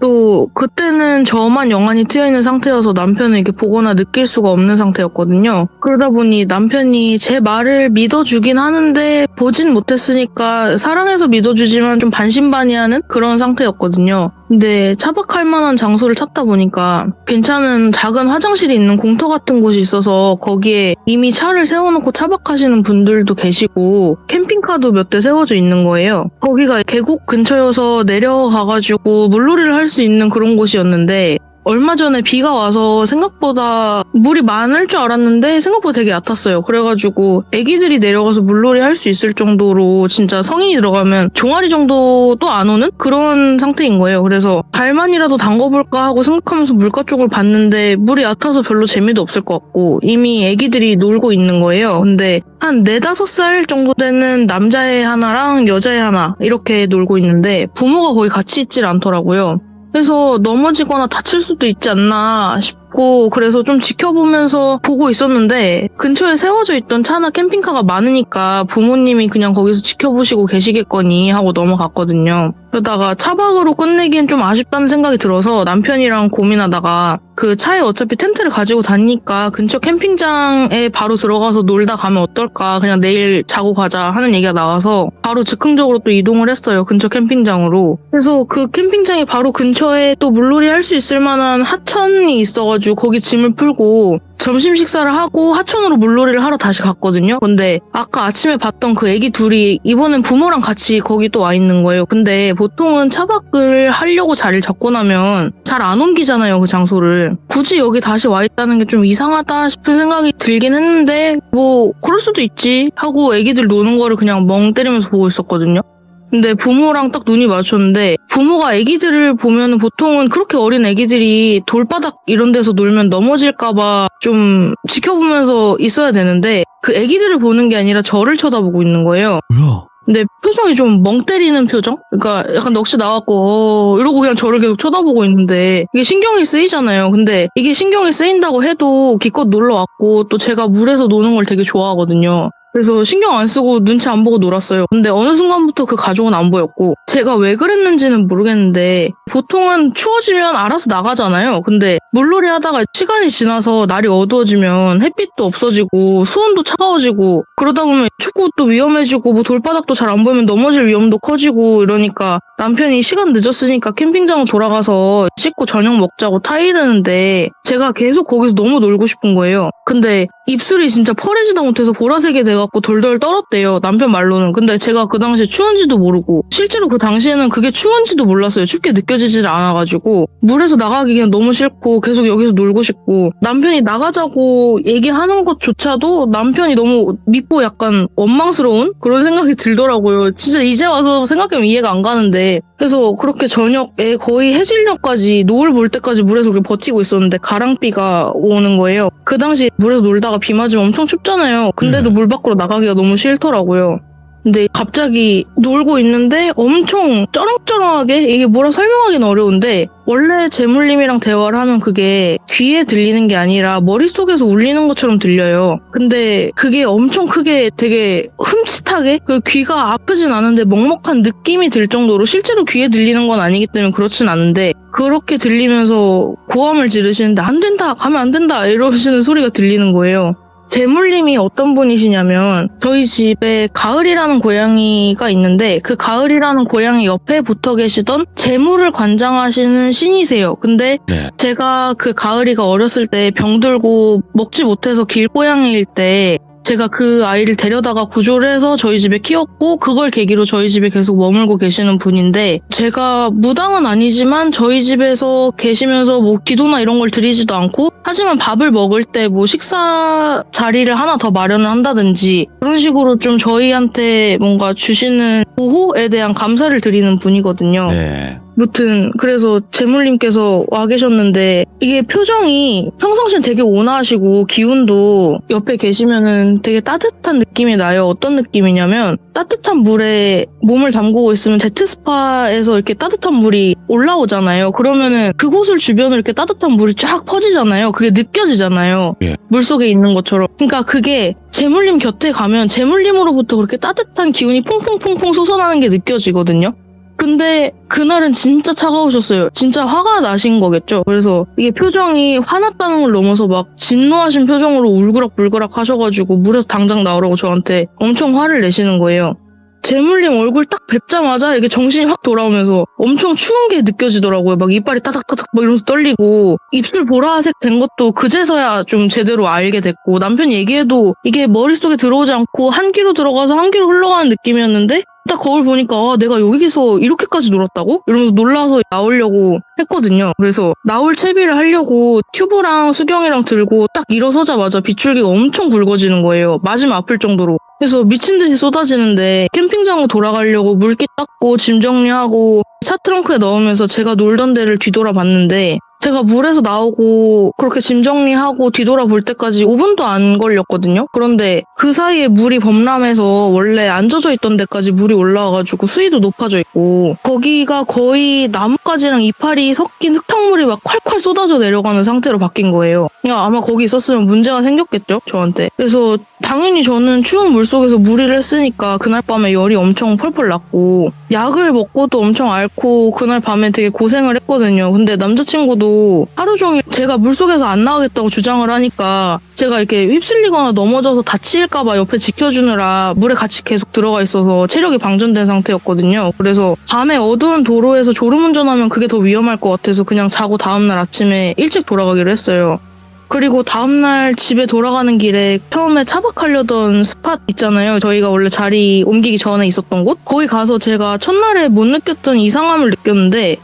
또 그때는 저만 영안이 트여있는 상태여서 남편은 이게 보거나 느낄 수가 없는 상태였거든요. 그러다 보니 남편이 제 말을 믿어주긴 하는데 보진 못했으니까 사랑해서 믿어주지만 좀 반신반의하는 그런 상태였거든요. 근데 차박할 만한 장소를 찾다 보니까 괜찮은 작은 화장실이 있는 공터 같은 곳이 있어서 거기에 이미 차를 세워놓고 차박하시는 분들도 계시고 캠핑카도 몇 대 세워져 있는 거예요. 거기가 계곡 근처여서 내려가가지고 물놀이를 할 수 있는 그런 곳이었는데 얼마 전에 비가 와서 생각보다 물이 많을 줄 알았는데 생각보다 되게 얕았어요. 그래가지고 애기들이 내려가서 물놀이 할 수 있을 정도로 진짜 성인이 들어가면 종아리 정도도 안 오는 그런 상태인 거예요. 그래서 발만이라도 담궈볼까 하고 생각하면서 물가 쪽을 봤는데 물이 얕아서 별로 재미도 없을 것 같고 이미 애기들이 놀고 있는 거예요. 근데 한 4, 5살 정도 되는 남자애 하나랑 여자애 하나 이렇게 놀고 있는데 부모가 거기 같이 있질 않더라고요. 그래서 넘어지거나 다칠 수도 있지 않나 싶고 그래서 좀 지켜보면서 보고 있었는데 근처에 세워져 있던 차나 캠핑카가 많으니까 부모님이 그냥 거기서 지켜보시고 계시겠거니 하고 넘어갔거든요. 그러다가 차 밖으로 끝내기엔 좀 아쉽다는 생각이 들어서 남편이랑 고민하다가 그 차에 어차피 텐트를 가지고 다니니까 근처 캠핑장에 바로 들어가서 놀다 가면 어떨까 그냥 내일 자고 가자 하는 얘기가 나와서 바로 즉흥적으로 또 이동을 했어요. 근처 캠핑장으로. 그래서 그 캠핑장이 바로 근처에 또 물놀이 할 수 있을 만한 하천이 있어가지고 거기 짐을 풀고 점심 식사를 하고 하천으로 물놀이를 하러 다시 갔거든요. 근데 아까 아침에 봤던 그 애기 둘이 이번엔 부모랑 같이 거기 또 와 있는 거예요. 근데 보통은 차박을 하려고 자리를 잡고 나면 잘 안 옮기잖아요, 그 장소를. 굳이 여기 다시 와 있다는 게 좀 이상하다 싶은 생각이 들긴 했는데 뭐 그럴 수도 있지 하고 애기들 노는 거를 그냥 멍 때리면서 보고 있었거든요. 근데 부모랑 딱 눈이 마주쳤는데 부모가 애기들을 보면은 보통은 그렇게 어린 애기들이 돌바닥 이런 데서 놀면 넘어질까봐 좀 지켜보면서 있어야 되는데 그 애기들을 보는 게 아니라 저를 쳐다보고 있는 거예요. 뭐야? 근데 표정이 좀 멍 때리는 표정? 그러니까 약간 넋이 나왔고 이러고 그냥 저를 계속 쳐다보고 있는데 이게 신경이 쓰이잖아요. 근데 이게 신경이 쓰인다고 해도 기껏 놀러 왔고 또 제가 물에서 노는 걸 되게 좋아하거든요. 그래서 신경 안 쓰고 눈치 안 보고 놀았어요. 근데 어느 순간부터 그 가족은 안 보였고 제가 왜 그랬는지는 모르겠는데 보통은 추워지면 알아서 나가잖아요. 근데 물놀이 하다가 시간이 지나서 날이 어두워지면 햇빛도 없어지고 수온도 차가워지고 그러다 보면 축구도 위험해지고 뭐 돌바닥도 잘 안 보이면 넘어질 위험도 커지고 이러니까 남편이 시간 늦었으니까 캠핑장으로 돌아가서 씻고 저녁 먹자고 타이르는데 제가 계속 거기서 너무 놀고 싶은 거예요. 근데 입술이 진짜 펄해지다 못해서 보라색이 돼갖고 돌돌 떨었대요. 남편 말로는. 근데 제가 그 당시에 추운지도 모르고 실제로 그 당시에는 그게 추운지도 몰랐어요. 춥게 느껴지질 않아가지고 물에서 나가기 그냥 너무 싫고 계속 여기서 놀고 싶고 남편이 나가자고 얘기하는 것조차도 남편이 너무 밉고 약간 원망스러운 그런 생각이 들더라고요. 진짜 이제 와서 생각하면 이해가 안 가는데 그래서 그렇게 저녁에 거의 해질녘까지 노을 볼 때까지 물에서 그렇게 버티고 있었는데 가랑비가 오는 거예요. 그 당시 물에서 놀다가 비 맞으면 엄청 춥잖아요. 근데도 물 밖으로 나가기가 너무 싫더라고요. 근데 갑자기 놀고 있는데 엄청 쩌렁쩌렁하게 이게 뭐라 설명하기는 어려운데 원래 재물님이랑 대화를 하면 그게 귀에 들리는 게 아니라 머릿속에서 울리는 것처럼 들려요. 근데 그게 엄청 크게 되게 흠칫하게 그 귀가 아프진 않은데 먹먹한 느낌이 들 정도로 실제로 귀에 들리는 건 아니기 때문에 그렇진 않은데 그렇게 들리면서 고함을 지르시는데 안 된다 가면 안 된다 이러시는 소리가 들리는 거예요. 재물님이 어떤 분이시냐면 저희 집에 가을이라는 고양이가 있는데 그 가을이라는 고양이 옆에 붙어 계시던 재물을 관장하시는 신이세요. 근데 제가 그 가을이가 어렸을 때 병들고 먹지 못해서 길고양이일 때 제가 그 아이를 데려다가 구조를 해서 저희 집에 키웠고 그걸 계기로 저희 집에 계속 머물고 계시는 분인데 제가 무당은 아니지만 저희 집에서 계시면서 뭐 기도나 이런 걸 드리지도 않고 하지만 밥을 먹을 때 뭐 식사 자리를 하나 더 마련을 한다든지 그런 식으로 좀 저희한테 뭔가 주시는 보호에 대한 감사를 드리는 분이거든요. 네. 무튼 그래서 재물님께서 와 계셨는데 이게 표정이 평상시엔 되게 온화하시고 기운도 옆에 계시면은 되게 따뜻한 느낌이 나요. 어떤 느낌이냐면 따뜻한 물에 몸을 담그고 있으면 제트스파에서 이렇게 따뜻한 물이 올라오잖아요. 그러면은 그곳을 주변으로 이렇게 따뜻한 물이 쫙 퍼지잖아요. 그게 느껴지잖아요. 예. 물속에 있는 것처럼. 그러니까 그게 재물님 곁에 가면 재물님으로부터 그렇게 따뜻한 기운이 퐁퐁퐁퐁 솟아나는 게 느껴지거든요. 근데 그날은 진짜 차가우셨어요. 진짜 화가 나신 거겠죠. 그래서 이게 표정이 화났다는 걸 넘어서 막 진노하신 표정으로 울그락불그락 하셔가지고 물에서 당장 나오라고 저한테 엄청 화를 내시는 거예요. 재물님 얼굴 딱 뵙자마자 이게 정신이 확 돌아오면서 엄청 추운 게 느껴지더라고요. 막 이빨이 따닥따닥 막 이러면서 떨리고 입술 보라색 된 것도 그제서야 좀 제대로 알게 됐고 남편이 얘기해도 이게 머릿속에 들어오지 않고 한 귀로 들어가서 한 귀로 흘러가는 느낌이었는데 딱 거울 보니까 내가 여기서 이렇게까지 놀았다고? 이러면서 놀라서 나오려고 했거든요. 그래서 나올 채비를 하려고 튜브랑 수경이랑 들고 딱 일어서자마자 빗줄기가 엄청 굵어지는 거예요. 맞으면 아플 정도로. 그래서 미친 듯이 쏟아지는데 캠핑장으로 돌아가려고 물기 닦고 짐 정리하고 차 트렁크에 넣으면서 제가 놀던 데를 뒤돌아봤는데 제가 물에서 나오고 그렇게 짐 정리하고 뒤돌아볼 때까지 5분도 안 걸렸거든요. 그런데 그 사이에 물이 범람해서 원래 안 젖어 있던 데까지 물이 올라와가지고 수위도 높아져 있고 거기가 거의 나뭇가지랑 이파리 섞인 흙탕물이 막 콸콸 쏟아져 내려가는 상태로 바뀐 거예요. 그러니까 아마 거기 있었으면 문제가 생겼겠죠, 저한테. 그래서 당연히 저는 추운 물속에서 무리를 했으니까 그날 밤에 열이 엄청 펄펄 났고 약을 먹고도 엄청 앓고 그날 밤에 되게 고생을 했거든요. 근데 남자친구도 하루 종일 제가 물속에서 안 나가겠다고 주장을 하니까 제가 이렇게 휩쓸리거나 넘어져서 다칠까봐 옆에 지켜주느라 물에 같이 계속 들어가 있어서 체력이 방전된 상태였거든요. 그래서 밤에 어두운 도로에서 졸음운전하면 그게 더 위험할 것 같아서 그냥 자고 다음날 아침에 일찍 돌아가기로 했어요. 그리고 다음날 집에 돌아가는 길에 처음에 차박하려던 스팟 있잖아요. 저희가 원래 자리 옮기기 전에 있었던 곳? 거기 가서 제가 첫날에 못 느꼈던 이상함을 느꼈는데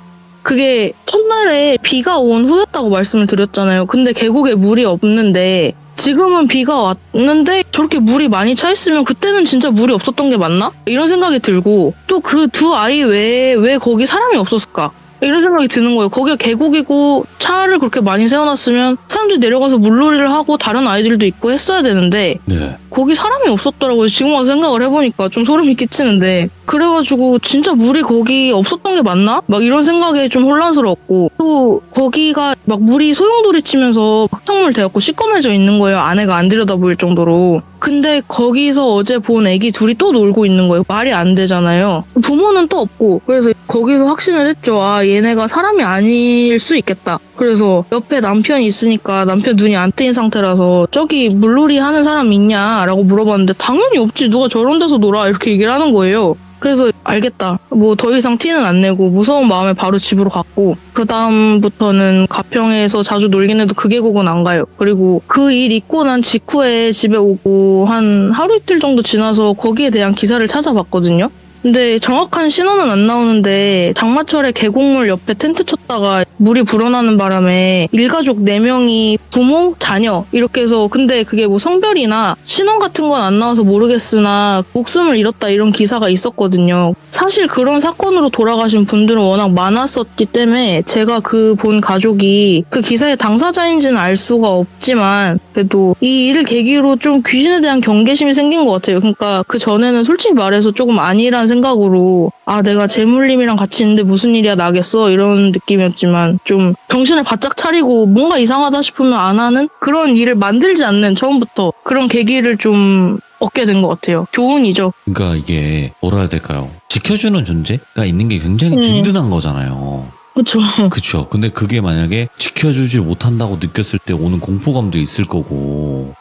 그게 첫날에 비가 온 후였다고 말씀을 드렸잖아요. 근데 계곡에 물이 없는데 지금은 비가 왔는데 저렇게 물이 많이 차 있으면 그때는 진짜 물이 없었던 게 맞나? 이런 생각이 들고 또 그 두 아이 외에 왜 거기 사람이 없었을까? 이런 생각이 드는 거예요. 거기가 계곡이고 차를 그렇게 많이 세워놨으면 사람들이 내려가서 물놀이를 하고 다른 아이들도 있고 했어야 되는데 네. 거기 사람이 없었더라고요. 지금 와서 생각을 해보니까 좀 소름이 끼치는데 그래가지고 진짜 물이 거기 없었던 게 맞나? 막 이런 생각에 좀 혼란스러웠고 또 거기가 막 물이 소용돌이 치면서 흙탕물 되었고 시꺼매져 있는 거예요. 안에가 안 들여다 보일 정도로. 근데 거기서 어제 본 애기 둘이 또 놀고 있는 거예요. 말이 안 되잖아요. 부모는 또 없고 그래서 거기서 확신을 했죠. 아 얘네가 사람이 아닐 수 있겠다. 그래서 옆에 남편이 있으니까 남편 눈이 안 뜨인 상태라서 저기 물놀이 하는 사람 있냐라고 물어봤는데 당연히 없지. 누가 저런 데서 놀아 이렇게 얘기를 하는 거예요. 그래서 알겠다. 뭐 더 이상 티는 안 내고 무서운 마음에 바로 집으로 갔고 그 다음부터는 가평에서 자주 놀긴 해도 그 계곡은 안 가요. 그리고 그 일 있고 난 직후에 집에 오고 한 하루 이틀 정도 지나서 거기에 대한 기사를 찾아봤거든요. 근데 정확한 신호는 안 나오는데 장마철에 계곡물 옆에 텐트 쳤다가 물이 불어나는 바람에 일가족 4명이 부모, 자녀 이렇게 해서 근데 그게 뭐 성별이나 신원 같은 건 안 나와서 모르겠으나 목숨을 잃었다 이런 기사가 있었거든요. 사실 그런 사건으로 돌아가신 분들은 워낙 많았었기 때문에 제가 그 본 가족이 그 기사의 당사자인지는 알 수가 없지만 그래도 이 일을 계기로 좀 귀신에 대한 경계심이 생긴 것 같아요. 그러니까 그 전에는 솔직히 말해서 조금 아니란 생각으로 아 내가 재물님이랑 같이 있는데 무슨 일이야 나겠어 이런 느낌이었지만 좀 정신을 바짝 차리고 뭔가 이상하다 싶으면 안 하는 그런 일을 만들지 않는 처음부터 그런 계기를 좀 얻게 된 것 같아요. 교훈이죠. 그러니까 이게 뭐라 해야 될까요? 지켜주는 존재가 있는 게 굉장히 든든한 거잖아요. 그렇죠. 그쵸. 근데 그게 만약에 지켜주지 못한다고 느꼈을 때 오는 공포감도 있을 거고.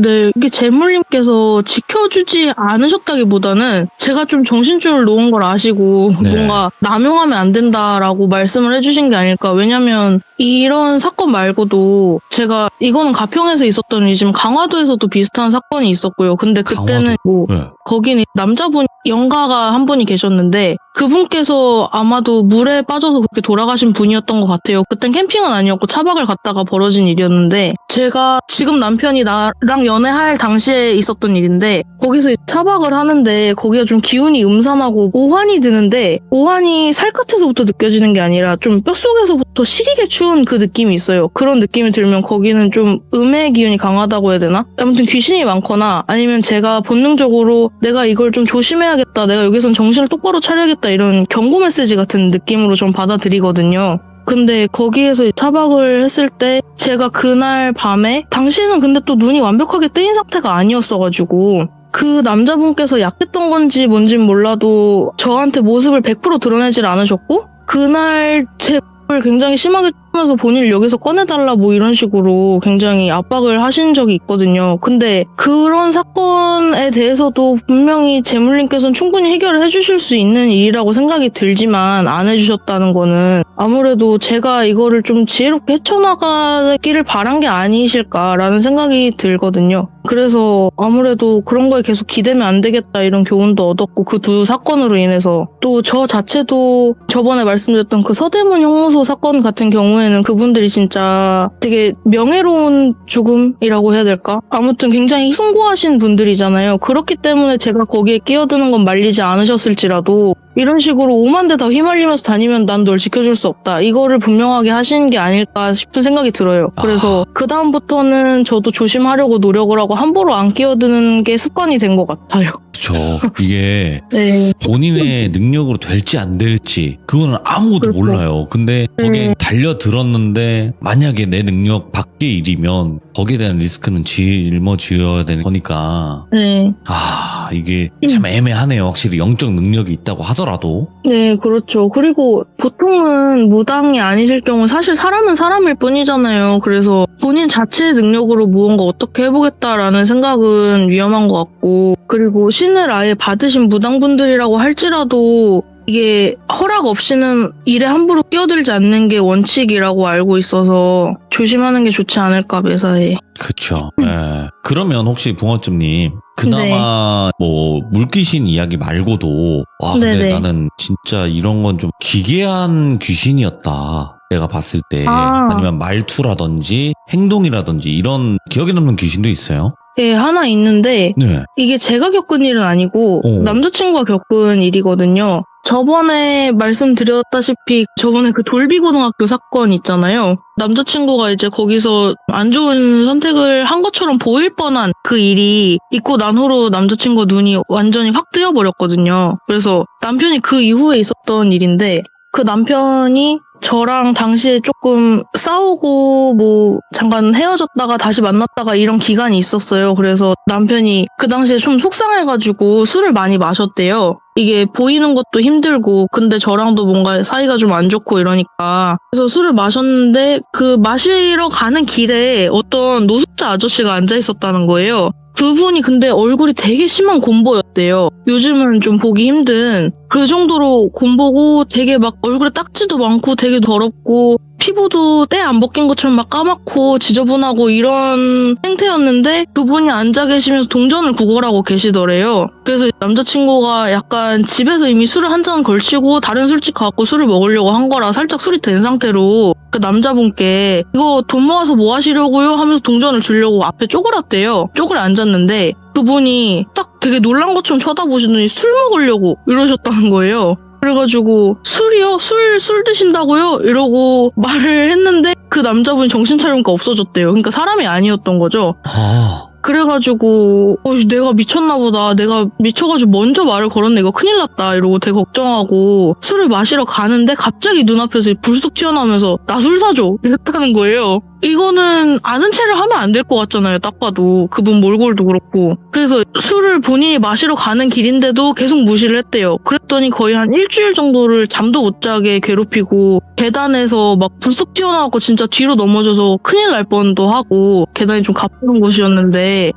네. 이게 재물님께서 지켜주지 않으셨다기보다는 제가 좀 정신줄을 놓은 걸 아시고 네. 뭔가 남용하면 안 된다라고 말씀을 해주신 게 아닐까. 왜냐면 이런 사건 말고도 제가 이거는 가평에서 있었던 일이지만 강화도에서도 비슷한 사건이 있었고요. 근데 그때는 뭐 네. 거기는 남자분 영가가 한 분이 계셨는데 그분께서 아마도 물에 빠져서 그렇게 돌아가신 분이었던 것 같아요. 그땐 캠핑은 아니었고 차박을 갔다가 벌어진 일이었는데 제가 지금 남편이 나랑 연애할 당시에 있었던 일인데 거기서 차박을 하는데 거기가 좀 기운이 음산하고 오한이 드는데 오한이 살갗에서부터 느껴지는 게 아니라 좀 뼛속에서부터 시리게 추운 그 느낌이 있어요. 그런 느낌이 들면 거기는 좀 음의 기운이 강하다고 해야 되나? 아무튼 귀신이 많거나 아니면 제가 본능적으로 내가 이걸 좀 조심해야겠다. 내가 여기선 정신을 똑바로 차려야겠다. 이런 경고 메시지 같은 느낌으로 좀 받아들이거든요. 근데 거기에서 차박을 했을 때 제가 그날 밤에 당시에는 근데 또 눈이 완벽하게 뜨인 상태가 아니었어가지고 그 남자분께서 약했던 건지 뭔진 몰라도 저한테 모습을 100% 드러내질 않으셨고 그날 제 굉장히 심하게 하면서 본인을 여기서 꺼내달라 뭐 이런 식으로 굉장히 압박을 하신 적이 있거든요. 근데 그런 사건에 대해서도 분명히 재물님께서는 충분히 해결을 해주실 수 있는 일이라고 생각이 들지만 안 해주셨다는 거는 아무래도 제가 이거를 좀 지혜롭게 헤쳐나가기를 바란 게 아니실까라는 생각이 들거든요. 그래서 아무래도 그런 거에 계속 기대면 안 되겠다 이런 교훈도 얻었고 그 두 사건으로 인해서 또 저 자체도 저번에 말씀드렸던 그 서대문 형무소 사건 같은 경우에는 그분들이 진짜 되게 명예로운 죽음이라고 해야 될까? 아무튼 굉장히 숭고하신 분들이잖아요. 그렇기 때문에 제가 거기에 끼어드는 건 말리지 않으셨을지라도 이런 식으로 오만대 다 휘말리면서 다니면 난 널 지켜줄 수 없다. 이거를 분명하게 하시는 게 아닐까 싶은 생각이 들어요. 그래서 그다음부터는 저도 조심하려고 노력을 하고 함부로 안 끼어드는 게 습관이 된 것 같아요. 그쵸. 이게 네. 본인의 능력으로 될지 안 될지 그거는 아무도 그렇죠. 몰라요. 근데 거기에 달려들었는데 만약에 내 능력 밖의 일이면 거기에 대한 리스크는 짊어지어야 되는 거니까 네. 이게 참 애매하네요. 확실히 영적 능력이 있다고 하더라도. 네, 그렇죠. 그리고 보통은 무당이 아니실 경우 사실 사람은 사람일 뿐이잖아요. 그래서 본인 자체의 능력으로 무언가 어떻게 해보겠다라는 생각은 위험한 것 같고, 그리고 신을 아예 받으신 무당분들이라고 할지라도 이게 허락 없이는 일에 함부로 끼어들지 않는 게 원칙이라고 알고 있어서 조심하는 게 좋지 않을까 매사에. 그쵸. 예. 그러면 혹시 붕어쯤님 그나마 뭐 물귀신 이야기 말고도 와 근데 네네. 나는 진짜 이런 건 좀 기괴한 귀신이었다. 내가 봤을 때 아니면 말투라든지 행동이라든지 이런 기억에 남는 귀신도 있어요? 네, 하나 있는데 네. 이게 제가 겪은 일은 아니고 남자친구가 겪은 일이거든요. 저번에 말씀드렸다시피 저번에 그 돌비고등학교 사건 있잖아요. 남자친구가 이제 거기서 안 좋은 선택을 한 것처럼 보일 뻔한 그 일이 있고 난 후로 남자친구 눈이 완전히 확 뜨여버렸거든요. 그래서 남편이 그 이후에 있었던 일인데 그 남편이 저랑 당시에 조금 싸우고 뭐 잠깐 헤어졌다가 다시 만났다가 이런 기간이 있었어요. 그래서 남편이 그 당시에 좀 속상해가지고 술을 많이 마셨대요. 이게 보이는 것도 힘들고 근데 저랑도 뭔가 사이가 좀 안 좋고 이러니까 그래서 술을 마셨는데 그 마시러 가는 길에 어떤 노숙자 아저씨가 앉아 있었다는 거예요. 그분이 근데 얼굴이 되게 심한 곰보였대요. 요즘은 좀 보기 힘든 그 정도로 곰보고 되게 막 얼굴에 딱지도 많고 되게 더럽고 피부도 때 안 벗긴 것처럼 막 까맣고 지저분하고 이런 행태였는데 그분이 앉아 계시면서 동전을 구걸하고 계시더래요. 그래서 남자친구가 약간 집에서 이미 술을 한 잔 걸치고 다른 술집 가고 술을 먹으려고 한 거라 살짝 술이 된 상태로 그 남자분께 이거 돈 모아서 뭐 하시려고요? 하면서 동전을 주려고 앞에 쪼그랐대요. 쪼그려 앉았는데 그분이 딱 되게 놀란 것처럼 쳐다보시더니 술 먹으려고 이러셨다는 거예요. 그래가지고 술이요? 술 드신다고요? 이러고 말을 했는데 그 남자분이 정신 차리니까 없어졌대요. 그러니까 사람이 아니었던 거죠. 그래가지고 내가 미쳤나 보다. 내가 미쳐가지고 먼저 말을 걸었네. 이거 큰일 났다. 이러고 되게 걱정하고 술을 마시러 가는데 갑자기 눈앞에서 불쑥 튀어나오면서 나 술 사줘 이랬다는 거예요. 이거는 아는 체를 하면 안 될 것 같잖아요. 딱 봐도 그분 몰골도 그렇고. 그래서 술을 본인이 마시러 가는 길인데도 계속 무시를 했대요. 그랬더니 거의 한 일주일 정도를 잠도 못 자게 괴롭히고 계단에서 막 불쑥 튀어나오고 진짜 뒤로 넘어져서 큰일 날 뻔도 하고 계단이 좀 가파른 곳이었는데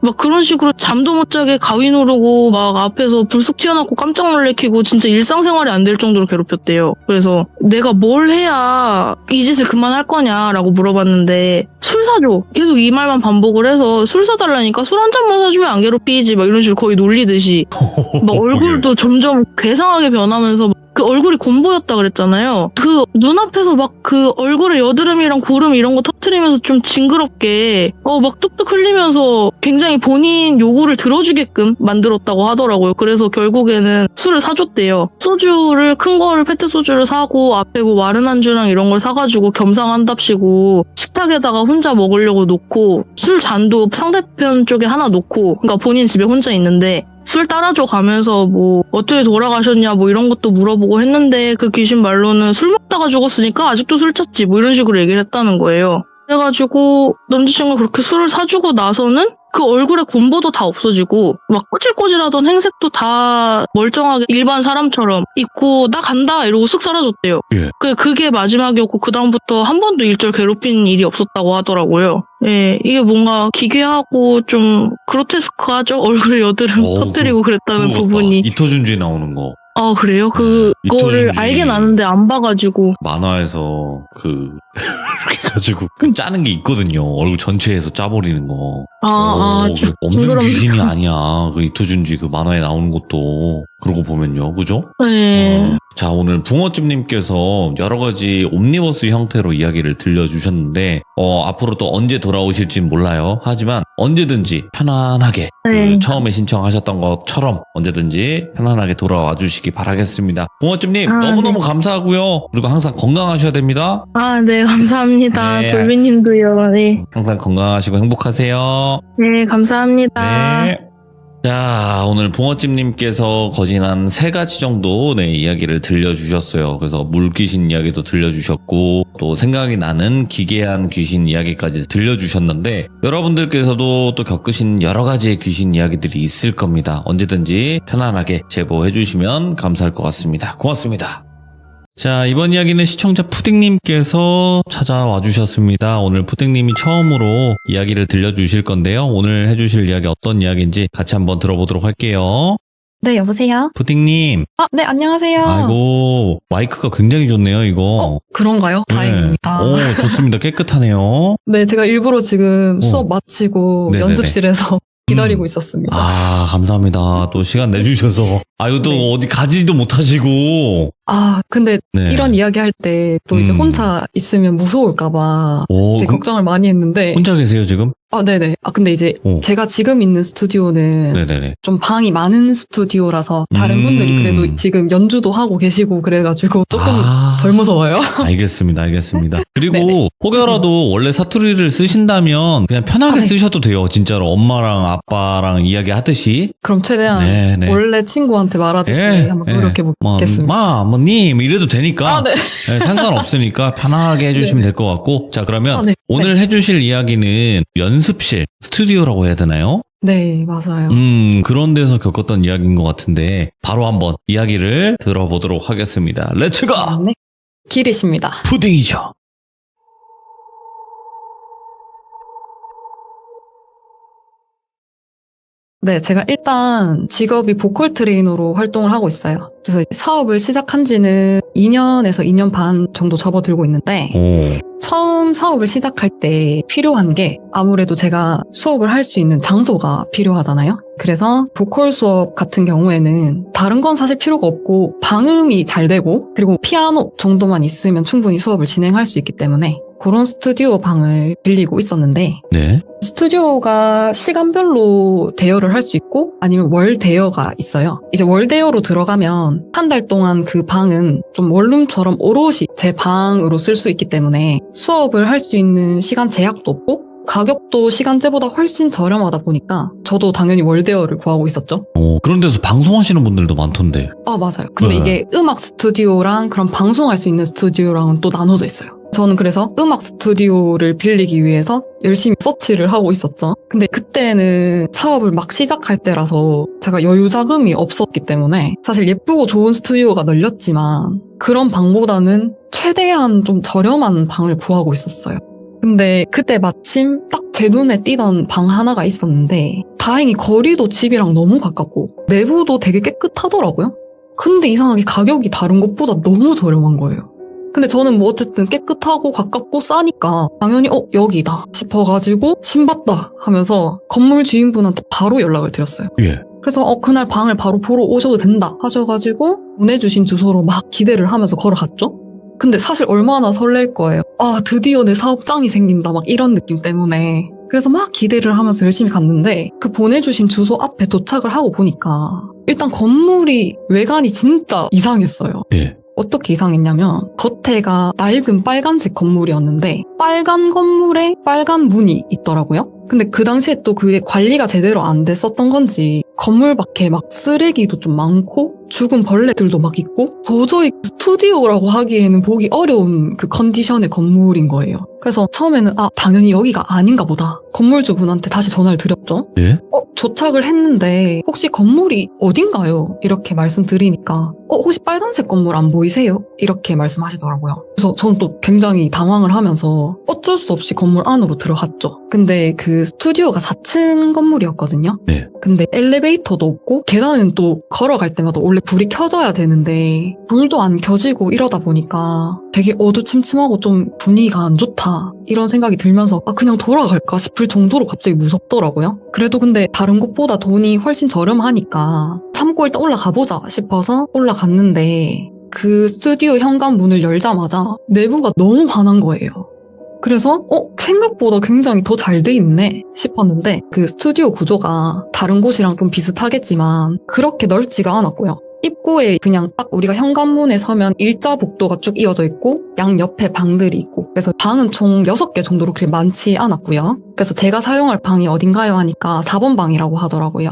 막 그런 식으로 잠도 못 자게 가위 누르고 막 앞에서 불쑥 튀어나오고 깜짝 놀래키고 진짜 일상생활이 안 될 정도로 괴롭혔대요. 그래서 내가 뭘 해야 이 짓을 그만할 거냐라고 물어봤는데 술 사줘. 계속 이 말만 반복을 해서 술 사달라니까 술 한 잔만 사주면 안 괴롭히지 막 이런 식으로 거의 놀리듯이 막 얼굴도 점점 괴상하게 변하면서 그 얼굴이 곰보였다 그랬잖아요. 그 눈앞에서 막 그 얼굴에 여드름이랑 고름 이런 거 터트리면서 좀 징그럽게 막 뚝뚝 흘리면서 굉장히 본인 요구를 들어주게끔 만들었다고 하더라고요. 그래서 결국에는 술을 사줬대요. 소주를 큰 거를 페트 소주를 사고 앞에 뭐 마른 안주랑 이런 걸 사가지고 겸상한답시고 식탁에다가 혼자 먹으려고 놓고 술 잔도 상대편 쪽에 하나 놓고 그러니까 본인 집에 혼자 있는데 술 따라줘 가면서 뭐 어떻게 돌아가셨냐 뭐 이런 것도 물어보고 했는데 그 귀신 말로는 술 먹다가 죽었으니까 아직도 술 찼지 뭐 이런 식으로 얘기를 했다는 거예요. 그래가지고 남자친구가 그렇게 술을 사주고 나서는 그 얼굴에 곰보도 다 없어지고 막 꼬질꼬질하던 행색도 다 멀쩡하게 일반 사람처럼 있고 나 간다 이러고 쓱 사라졌대요. 예. 그게 마지막이었고 그다음부터 한 번도 일절 괴롭힌 일이 없었다고 하더라고요. 예, 이게 뭔가 기괴하고 좀 그로테스크하죠? 얼굴에 여드름 터뜨리고 그랬다는 그거 같다. 부분이. 이토준지 나오는 거. 아, 그래요? 그거를 이토준지. 알긴 아는데 안 봐가지고. 만화에서 이렇게 해가지고 짜는 게 있거든요. 얼굴 전체에서 짜버리는 거. 그 없는 징그럽네요. 귀신이 아니야. 그 이토준지 그 만화에 나오는 것도 그러고 보면요, 그죠? 네. 자, 오늘 붕어집님께서 여러 가지 옴니버스 형태로 이야기를 들려주셨는데 앞으로 또 언제 돌아오실진 몰라요. 하지만 언제든지 편안하게 네. 처음에 신청하셨던 것처럼 언제든지 편안하게 돌아와 주시기 바라겠습니다. 붕어집님 너무너무 감사하고요. 그리고 항상 건강하셔야 됩니다. 아, 네, 감사합니다. 네. 돌비님도요. 네. 항상 건강하시고 행복하세요. 네, 감사합니다. 네. 자, 오늘 붕어집님께서 거진 한 3가지 정도 이야기를 들려주셨어요. 그래서 물귀신 이야기도 들려주셨고 또 생각이 나는 기괴한 귀신 이야기까지 들려주셨는데 여러분들께서도 또 겪으신 여러 가지의 귀신 이야기들이 있을 겁니다. 언제든지 편안하게 제보해 주시면 감사할 것 같습니다. 고맙습니다. 자, 이번 이야기는 시청자 푸딩님께서 찾아와 주셨습니다. 오늘 푸딩님이 처음으로 이야기를 들려주실 건데요. 오늘 해주실 이야기 어떤 이야기인지 같이 한번 들어보도록 할게요. 네, 여보세요? 푸딩님. 아, 네, 안녕하세요. 아이고, 마이크가 굉장히 좋네요, 이거. 그런가요? 다행입니다. 오, 좋습니다. 깨끗하네요. 네, 제가 일부러 지금 수업 마치고 네네네. 연습실에서 기다리고 있었습니다. 아, 감사합니다. 또 시간 내주셔서. 이거 또 네. 어디 가지도 못하시고. 아, 근데 네. 이런 이야기 할 때 또 이제 혼자 있으면 무서울까봐 오, 되게 걱정을 많이 했는데. 혼자 계세요, 지금? 아, 네네. 아, 근데 이제 제가 지금 있는 스튜디오는 네네네. 좀 방이 많은 스튜디오라서 다른 분들이 그래도 지금 연주도 하고 계시고 그래가지고 조금 덜 무서워요. 알겠습니다, 알겠습니다. 그리고 네네. 혹여라도 원래 사투리를 쓰신다면 그냥 편하게 네. 쓰셔도 돼요. 진짜로 엄마랑 아빠랑 이야기하듯이. 그럼 최대한 네네. 원래 친구한테 말하듯이 한번 노력해 보겠습니다. 님 이래도 되니까 아, 네. 네, 상관없으니까 편하게 해주시면 될 것 같고. 자, 그러면 아, 네. 오늘 해주실 이야기는 연습실, 스튜디오라고 해야 되나요? 네, 맞아요. 그런 데서 겪었던 이야기인 것 같은데 바로 한번 이야기를 들어보도록 하겠습니다. 렛츠고! 네. 길이십니다. 푸딩이죠. 네, 제가 일단 직업이 보컬 트레이너로 활동을 하고 있어요. 그래서 사업을 시작한 지는 2년에서 2년 반 정도 접어들고 있는데 처음 사업을 시작할 때 필요한 게 아무래도 제가 수업을 할 수 있는 장소가 필요하잖아요. 그래서 보컬 수업 같은 경우에는 다른 건 사실 필요가 없고 방음이 잘 되고 그리고 피아노 정도만 있으면 충분히 수업을 진행할 수 있기 때문에 그런 스튜디오 방을 빌리고 있었는데 네. 스튜디오가 시간별로 대여를 할 수 있고 아니면 월 대여가 있어요. 이제 월 대여로 들어가면 한 달 동안 그 방은 좀 원룸처럼 오롯이 제 방으로 쓸 수 있기 때문에 수업을 할 수 있는 시간 제약도 없고 가격도 시간제보다 훨씬 저렴하다 보니까 저도 당연히 월 대여를 구하고 있었죠. 그런 데서 방송하시는 분들도 많던데. 아, 맞아요. 근데 네. 이게 음악 스튜디오랑 그런 방송할 수 있는 스튜디오랑은 또 나눠져 있어요. 저는 그래서 음악 스튜디오를 빌리기 위해서 열심히 서치를 하고 있었죠. 근데 그때는 사업을 막 시작할 때라서 제가 여유 자금이 없었기 때문에 사실 예쁘고 좋은 스튜디오가 널렸지만 그런 방보다는 최대한 좀 저렴한 방을 구하고 있었어요. 근데 그때 마침 딱 제 눈에 띄던 방 하나가 있었는데 다행히 거리도 집이랑 너무 가깝고 내부도 되게 깨끗하더라고요. 근데 이상하게 가격이 다른 곳보다 너무 저렴한 거예요. 근데 저는 뭐 어쨌든 깨끗하고 가깝고 싸니까 당연히 여기다 싶어가지고 신봤다 하면서 건물 주인분한테 바로 연락을 드렸어요. 예. 그래서 그날 방을 바로 보러 오셔도 된다 하셔가지고 보내주신 주소로 막 기대를 하면서 걸어갔죠. 근데 사실 얼마나 설렐 거예요. 아, 드디어 내 사업장이 생긴다 막 이런 느낌 때문에. 그래서 막 기대를 하면서 열심히 갔는데 그 보내주신 주소 앞에 도착을 하고 보니까 일단 건물이 외관이 진짜 이상했어요. 네. 어떻게 이상했냐면 겉에가 낡은 빨간색 건물이었는데 빨간 건물에 빨간 문이 있더라고요. 근데 그 당시에 또 그게 관리가 제대로 안 됐었던 건지 건물 밖에 막 쓰레기도 좀 많고 죽은 벌레들도 막 있고 도저히 스튜디오라고 하기에는 보기 어려운 그 컨디션의 건물인 거예요. 그래서 처음에는 당연히 여기가 아닌가 보다. 건물주분한테 다시 전화를 드렸죠. 예? 도착을 했는데 혹시 건물이 어딘가요? 이렇게 말씀드리니까 혹시 빨간색 건물 안 보이세요? 이렇게 말씀하시더라고요. 그래서 저는 또 굉장히 당황을 하면서 어쩔 수 없이 건물 안으로 들어갔죠. 근데 그 스튜디오가 4층 건물이었거든요. 네. 근데 엘리베이터도 없고 계단은 또 걸어갈 때마다 원래 불이 켜져야 되는데 불도 안 켜지고 이러다 보니까 되게 어두침침하고 좀 분위기가 안 좋다 이런 생각이 들면서 그냥 돌아갈까 싶을 정도로 갑자기 무섭더라고요. 그래도 근데 다른 곳보다 돈이 훨씬 저렴하니까 참고 일단 올라가보자 싶어서 올라갔는데 그 스튜디오 현관문을 열자마자 내부가 너무 환한 거예요. 그래서 생각보다 굉장히 더 잘 돼 있네 싶었는데 그 스튜디오 구조가 다른 곳이랑 좀 비슷하겠지만 그렇게 넓지가 않았고요. 입구에 그냥 딱 우리가 현관문에 서면 일자 복도가 쭉 이어져 있고 양 옆에 방들이 있고 그래서 방은 총 6개 정도로 그렇게 많지 않았고요. 그래서 제가 사용할 방이 어딘가요 하니까 4번 방이라고 하더라고요.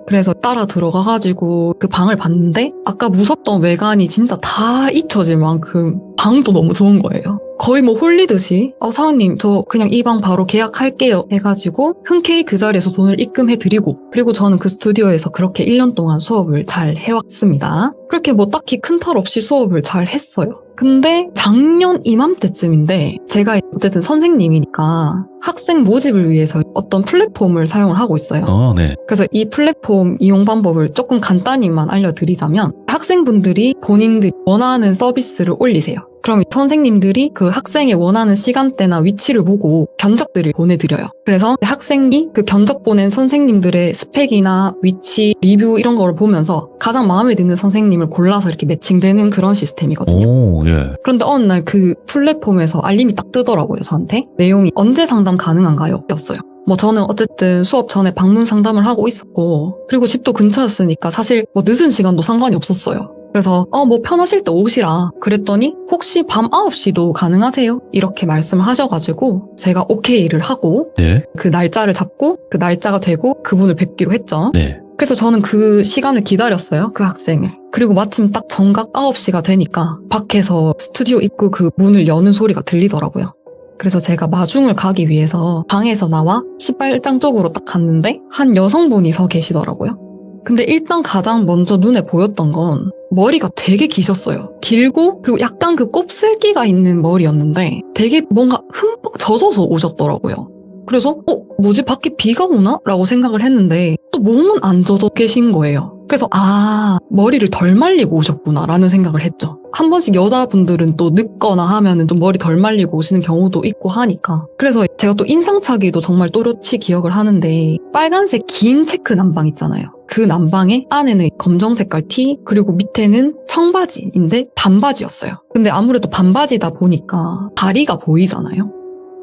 그래서 따라 들어가가지고 그 방을 봤는데 아까 무섭던 외관이 진짜 다 잊혀질 만큼 방도 너무 좋은 거예요. 거의 뭐 홀리듯이 사장님 저 그냥 이 방 바로 계약할게요 해가지고 흔쾌히 그 자리에서 돈을 입금해드리고 그리고 저는 그 스튜디오에서 그렇게 1년 동안 수업을 잘 해왔습니다. 그렇게 뭐 딱히 큰 탈 없이 수업을 잘 했어요. 근데 작년 이맘때쯤인데 제가 어쨌든 선생님이니까 학생 모집을 위해서 어떤 플랫폼을 사용을 하고 있어요. 네. 그래서 이 플랫폼 이용 방법을 조금 간단히만 알려드리자면 학생분들이 본인들이 원하는 서비스를 올리세요. 그럼 선생님들이 그 학생이 원하는 시간대나 위치를 보고 견적들을 보내드려요. 그래서 학생이 그 견적 보낸 선생님들의 스펙이나 위치, 리뷰 이런 거를 보면서 가장 마음에 드는 선생님을 골라서 이렇게 매칭되는 그런 시스템이거든요. 오, 예. 그런데 어느 날 그 플랫폼에서 알림이 딱 뜨더라고요, 저한테. 내용이 언제 상담 가능한가요? 였어요. 뭐 저는 어쨌든 수업 전에 방문 상담을 하고 있었고 그리고 집도 근처였으니까 사실 뭐 늦은 시간도 상관이 없었어요. 그래서 뭐 편하실 때 오시라 그랬더니 혹시 밤 9시도 가능하세요? 이렇게 말씀을 하셔가지고 제가 오케이를 하고 네. 그 날짜를 잡고 그 날짜가 되고 그분을 뵙기로 했죠. 네. 그래서 저는 그 시간을 기다렸어요. 그 학생을. 그리고 마침 딱 정각 9시가 되니까 밖에서 스튜디오 입구 그 문을 여는 소리가 들리더라고요. 그래서 제가 마중을 가기 위해서 방에서 나와 신발장 쪽으로 딱 갔는데 한 여성분이 서 계시더라고요. 근데 일단 가장 먼저 눈에 보였던 건 머리가 되게 기셨어요. 길고 그리고 약간 그 곱슬기가 있는 머리였는데 되게 뭔가 흠뻑 젖어서 오셨더라고요. 그래서 뭐지 밖에 비가 오나? 라고 생각을 했는데 또 몸은 안 젖어 계신 거예요. 그래서 머리를 덜 말리고 오셨구나 라는 생각을 했죠. 한 번씩 여자분들은 또 늦거나 하면은 좀 머리 덜 말리고 오시는 경우도 있고 하니까. 그래서 제가 또 인상착의도 정말 또렷이 기억을 하는데 빨간색 긴 체크 남방 있잖아요. 그 남방에 안에는 검정 색깔 티 그리고 밑에는 청바지인데 반바지였어요. 근데 아무래도 반바지다 보니까 다리가 보이잖아요.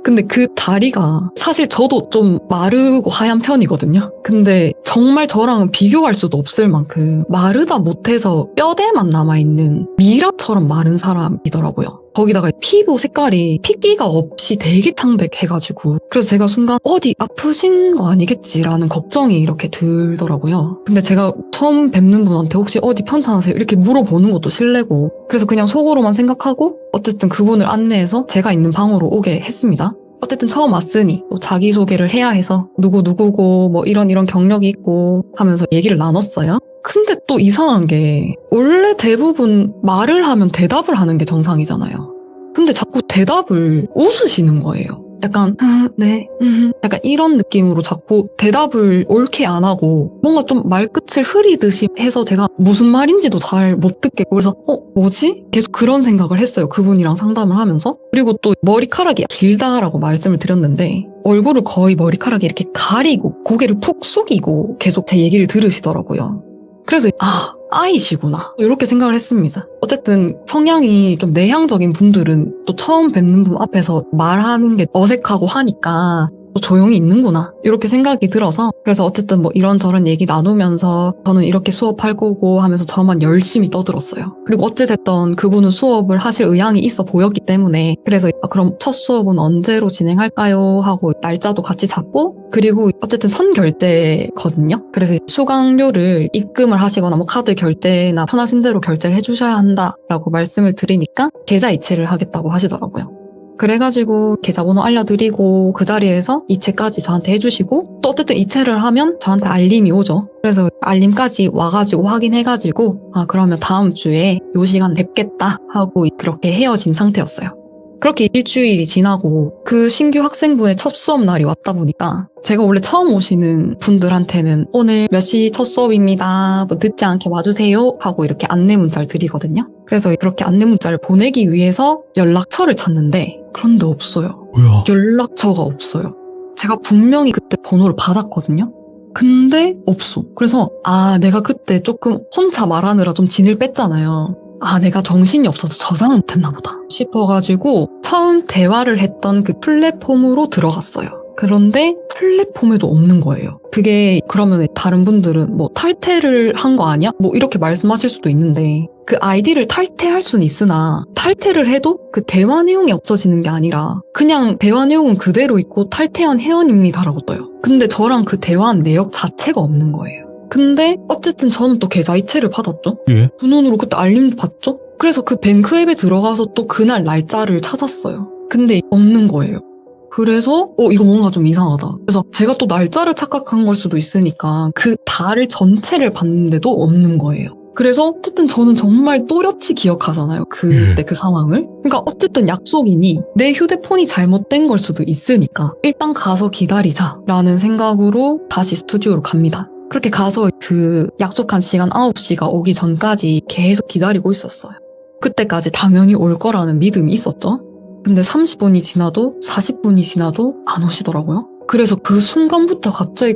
근데 그 다리가 사실 저도 좀 마르고 하얀 편이거든요. 근데 정말 저랑은 비교할 수도 없을 만큼 마르다 못해서 뼈대만 남아있는 미라처럼 마른 사람이더라고요. 거기다가 피부 색깔이 핏기가 없이 되게 창백해가지고 그래서 제가 순간 어디 아프신 거 아니겠지라는 걱정이 이렇게 들더라고요. 근데 제가 처음 뵙는 분한테 혹시 어디 편찮으세요? 이렇게 물어보는 것도 실례고 그래서 그냥 속으로만 생각하고 어쨌든 그분을 안내해서 제가 있는 방으로 오게 했습니다. 어쨌든 처음 왔으니 또 자기소개를 해야 해서 누구누구고 뭐 이런 경력이 있고 하면서 얘기를 나눴어요. 근데 또 이상한 게 원래 대부분 말을 하면 대답을 하는 게 정상이잖아요. 근데 자꾸 대답을 웃으시는 거예요. 약간 네, 약간 이런 느낌으로 자꾸 대답을 옳게 안 하고 뭔가 좀 말끝을 흐리듯이 해서 제가 무슨 말인지도 잘 못 듣겠고 그래서 뭐지? 계속 그런 생각을 했어요. 그분이랑 상담을 하면서. 그리고 또 머리카락이 길다라고 말씀을 드렸는데 얼굴을 거의 머리카락에 이렇게 가리고 고개를 푹 숙이고 계속 제 얘기를 들으시더라고요. 그래서 아이시구나 이렇게 생각을 했습니다. 어쨌든 성향이 좀 내향적인 분들은 또 처음 뵙는 분 앞에서 말하는 게 어색하고 하니까 또 조용히 있는구나 이렇게 생각이 들어서 그래서 어쨌든 뭐 이런저런 얘기 나누면서 저는 이렇게 수업할 거고 하면서 저만 열심히 떠들었어요. 그리고 어찌됐든 그분은 수업을 하실 의향이 있어 보였기 때문에 그래서 그럼 첫 수업은 언제로 진행할까요? 하고 날짜도 같이 잡고 그리고 어쨌든 선결제거든요. 그래서 수강료를 입금을 하시거나 뭐 카드 결제나 편하신 대로 결제를 해주셔야 한다라고 말씀을 드리니까 계좌 이체를 하겠다고 하시더라고요. 그래가지고 계좌번호 알려드리고 그 자리에서 이체까지 저한테 해주시고 또 어쨌든 이체를 하면 저한테 알림이 오죠. 그래서 알림까지 와가지고 확인해가지고 그러면 다음 주에 요 시간 뵙겠다 하고 그렇게 헤어진 상태였어요. 그렇게 일주일이 지나고 그 신규 학생분의 첫 수업 날이 왔다 보니까 제가 원래 처음 오시는 분들한테는 오늘 몇 시 첫 수업입니다. 뭐 늦지 않게 와주세요 하고 이렇게 안내 문자를 드리거든요. 그래서 그렇게 안내 문자를 보내기 위해서 연락처를 찾는데 그런데 없어요. 뭐야? 연락처가 없어요. 제가 분명히 그때 번호를 받았거든요. 근데 없어. 그래서 내가 그때 조금 혼자 말하느라 좀 진을 뺐잖아요. 내가 정신이 없어서 저장을 못했나 보다 싶어가지고 처음 대화를 했던 그 플랫폼으로 들어갔어요. 그런데 플랫폼에도 없는 거예요. 그게 그러면 다른 분들은 뭐 탈퇴를 한 거 아니야? 뭐 이렇게 말씀하실 수도 있는데 그 아이디를 탈퇴할 수는 있으나 탈퇴를 해도 그 대화 내용이 없어지는 게 아니라 그냥 대화 내용은 그대로 있고 탈퇴한 회원입니다라고 떠요. 근데 저랑 그 대화한 내역 자체가 없는 거예요. 근데 어쨌든 저는 또 계좌 이체를 받았죠. 예? 그 눈으로 그때 알림도 받죠. 그래서 그 뱅크 앱에 들어가서 또 그날 날짜를 찾았어요. 근데 없는 거예요. 그래서 이거 뭔가 좀 이상하다. 그래서 제가 또 날짜를 착각한 걸 수도 있으니까 그 달을 전체를 봤는데도 없는 거예요. 그래서 어쨌든 저는 정말 또렷이 기억하잖아요. 그때 그 상황을. 그러니까 어쨌든 약속이니 내 휴대폰이 잘못된 걸 수도 있으니까 일단 가서 기다리자라는 생각으로 다시 스튜디오로 갑니다. 그렇게 가서 그 약속한 시간 9시가 오기 전까지 계속 기다리고 있었어요. 그때까지 당연히 올 거라는 믿음이 있었죠. 근데 30분이 지나도 40분이 지나도 안 오시더라고요. 그래서 그 순간부터 갑자기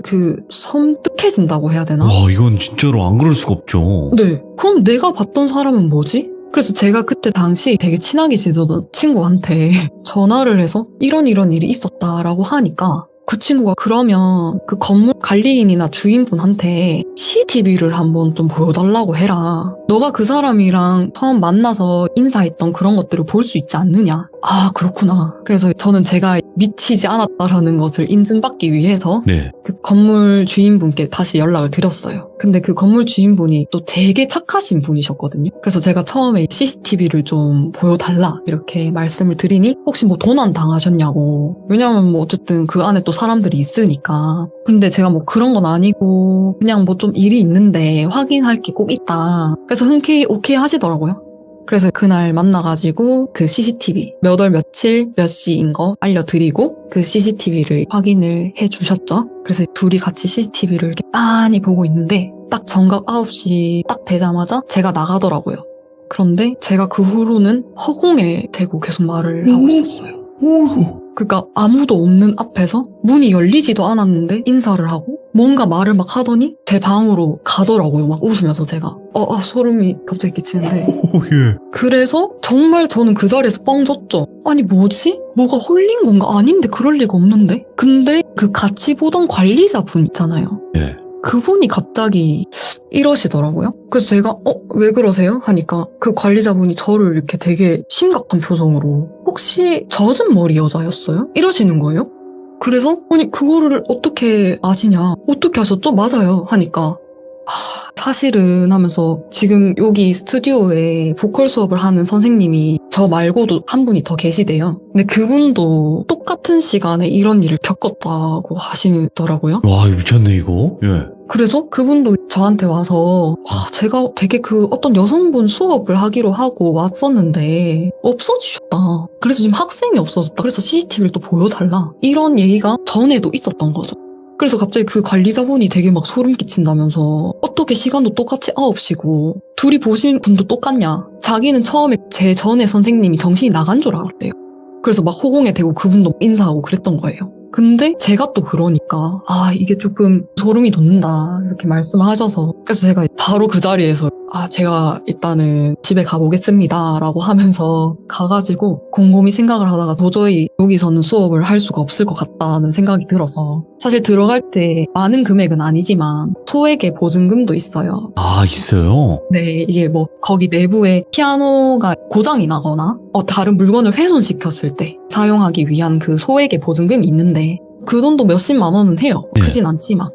섬뜩해진다고 해야 되나? 와, 이건 진짜로 안 그럴 수가 없죠. 네. 그럼 내가 봤던 사람은 뭐지? 그래서 제가 그때 당시 되게 친하게 지내던 친구한테 전화를 해서 이런 일이 있었다라고 하니까 그 친구가 그러면 그 건물 관리인이나 주인분한테 CCTV를 한번 좀 보여달라고 해라. 너가 그 사람이랑 처음 만나서 인사했던 그런 것들을 볼 수 있지 않느냐. 그렇구나. 그래서 저는 제가 미치지 않았다라는 것을 인증받기 위해서 네. 그 건물 주인분께 다시 연락을 드렸어요. 근데 그 건물 주인분이 또 되게 착하신 분이셨거든요. 그래서 제가 처음에 CCTV를 좀 보여달라 이렇게 말씀을 드리니 혹시 뭐 도난 당하셨냐고. 왜냐면 뭐 어쨌든 그 안에 또 사람들이 있으니까. 근데 제가 뭐 그런 건 아니고 그냥 뭐 좀 일이 있는데 확인할 게 꼭 있다. 그래서 흔쾌히 오케이 하시더라고요. 그래서 그날 만나가지고 그 CCTV 몇 월 며칠 몇 시인 거 알려드리고 그 CCTV를 확인을 해주셨죠. 그래서 둘이 같이 CCTV를 이렇게 빤히 보고 있는데 딱 정각 9시 딱 되자마자 제가 나가더라고요. 그런데 제가 그 후로는 허공에 대고 계속 말을 하고 있었어요. 그러니까 아무도 없는 앞에서 문이 열리지도 않았는데 인사를 하고 뭔가 말을 막 하더니 제 방으로 가더라고요. 막 웃으면서 제가 소름이 갑자기 끼치는데 예. 그래서 정말 저는 그 자리에서 뻥 졌죠. 아니 뭐지? 뭐가 홀린 건가? 아닌데 그럴 리가 없는데? 근데 그 같이 보던 관리자분 있잖아요. 예. 그분이 갑자기 이러시더라고요. 그래서 제가 왜 그러세요? 하니까 그 관리자분이 저를 이렇게 되게 심각한 표정으로 혹시 젖은 머리 여자였어요? 이러시는 거예요. 그래서 아니 그거를 어떻게 아시냐? 어떻게 하셨죠? 맞아요. 하니까 사실은 하면서 지금 여기 스튜디오에 보컬 수업을 하는 선생님이 저 말고도 한 분이 더 계시대요. 근데 그분도 똑같은 시간에 이런 일을 겪었다고 하시더라고요. 와, 미쳤네 이거. 예. 그래서 그분도 저한테 와서 제가 되게 그 어떤 여성분 수업을 하기로 하고 왔었는데 없어지셨다. 그래서 지금 학생이 없어졌다. 그래서 CCTV를 또 보여달라. 이런 얘기가 전에도 있었던 거죠. 그래서 갑자기 그 관리자분이 되게 막 소름 끼친다면서 어떻게 시간도 똑같이 9시고 둘이 보신 분도 똑같냐. 자기는 처음에 제 전에 선생님이 정신이 나간 줄 알았대요. 그래서 막 호공에 대고 그분도 인사하고 그랬던 거예요. 근데 제가 또 그러니까 이게 조금 소름이 돋는다 이렇게 말씀을 하셔서 그래서 제가 바로 그 자리에서 제가 일단은 집에 가보겠습니다 라고 하면서 가가지고 곰곰이 생각을 하다가 도저히 여기서는 수업을 할 수가 없을 것 같다는 생각이 들어서 사실 들어갈 때 많은 금액은 아니지만 소액의 보증금도 있어요. 아, 있어요? 네, 이게 뭐 거기 내부에 피아노가 고장이 나거나 다른 물건을 훼손시켰을 때 사용하기 위한 그 소액의 보증금이 있는데 그 돈도 몇십만 원은 해요. 네. 크진 않지만.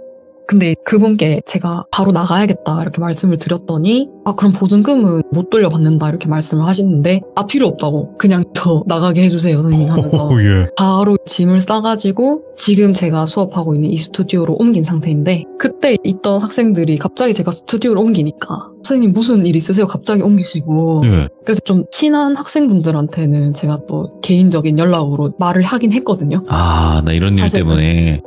근데 그분께 제가 바로 나가야겠다 이렇게 말씀을 드렸더니 그럼 보증금은 못 돌려받는다 이렇게 말씀을 하시는데 필요 없다고 그냥 저 나가게 해주세요 선생님 하면서 예. 바로 짐을 싸가지고 지금 제가 수업하고 있는 이 스튜디오로 옮긴 상태인데 그때 있던 학생들이 갑자기 제가 스튜디오로 옮기니까 선생님 무슨 일 있으세요? 갑자기 옮기시고 예. 그래서 좀 친한 학생분들한테는 제가 또 개인적인 연락으로 말을 하긴 했거든요. 나 이런 일 사실 때문에.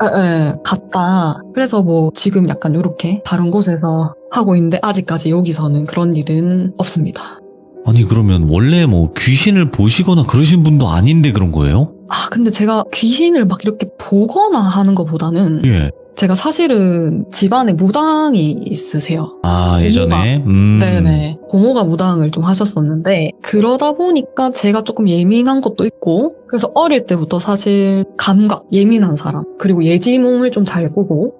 갔다. 그래서 뭐 지금 약간 이렇게 다른 곳에서 하고 있는데 아직까지 여기서는 그런 일은 없습니다. 아니, 그러면 원래 뭐 귀신을 보시거나 그러신 분도 아닌데 그런 거예요? 근데 제가 귀신을 막 이렇게 보거나 하는 것보다는 예. 제가 사실은 집안에 무당이 있으세요. 예전에? 네네. 고모가 무당을 좀 하셨었는데 그러다 보니까 제가 조금 예민한 것도 있고 그래서 어릴 때부터 사실 감각, 예민한 사람 그리고 예지몽을 좀 잘 보고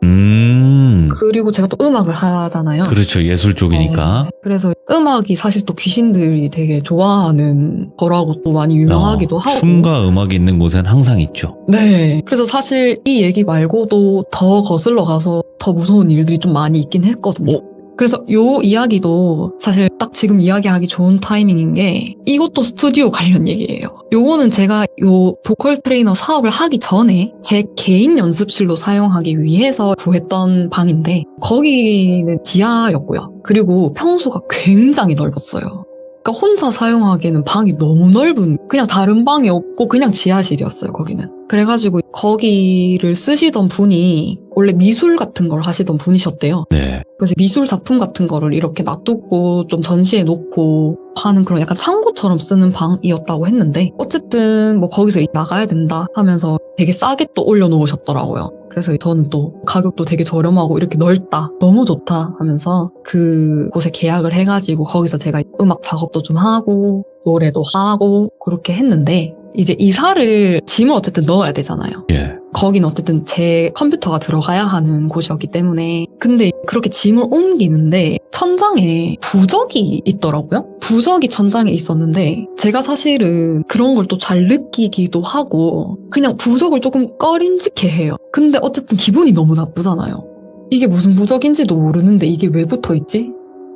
그리고 제가 또 음악을 하잖아요. 그렇죠. 예술 쪽이니까. 네. 그래서 음악이 사실 또 귀신들이 되게 좋아하는 거라고 또 많이 유명하기도 하고 춤과 음악이 있는 곳엔 항상 있죠. 네. 그래서 사실 이 얘기 말고도 더 거슬러 가서 더 무서운 일들이 좀 많이 있긴 했거든요. 그래서 요 이야기도 사실 딱 지금 이야기하기 좋은 타이밍인 게 이것도 스튜디오 관련 얘기예요. 요거는 제가 요 보컬 트레이너 사업을 하기 전에 제 개인 연습실로 사용하기 위해서 구했던 방인데 거기는 지하였고요. 그리고 평수가 굉장히 넓었어요. 그러니까 혼자 사용하기에는 방이 너무 넓은 그냥 다른 방이 없고 그냥 지하실이었어요. 거기는. 그래가지고 거기를 쓰시던 분이 원래 미술 같은 걸 하시던 분이셨대요. 네. 그래서 미술 작품 같은 거를 이렇게 놔두고 좀 전시해 놓고 하는 그런 약간 창고처럼 쓰는 방이었다고 했는데 어쨌든 뭐 거기서 나가야 된다 하면서 되게 싸게 또 올려놓으셨더라고요. 그래서 저는 또 가격도 되게 저렴하고 이렇게 넓다, 너무 좋다 하면서 그곳에 계약을 해가지고 거기서 제가 음악 작업도 좀 하고 노래도 하고 그렇게 했는데 이제 이사를 짐을 어쨌든 넣어야 되잖아요. 예. 거긴 어쨌든 제 컴퓨터가 들어가야 하는 곳이었기 때문에 근데 그렇게 짐을 옮기는데 천장에 부적이 있더라고요. 부적이 천장에 있었는데 제가 사실은 그런 걸 또 잘 느끼기도 하고 그냥 부적을 조금 꺼림직해 해요. 근데 어쨌든 기분이 너무 나쁘잖아요. 이게 무슨 부적인지도 모르는데 이게 왜 붙어있지?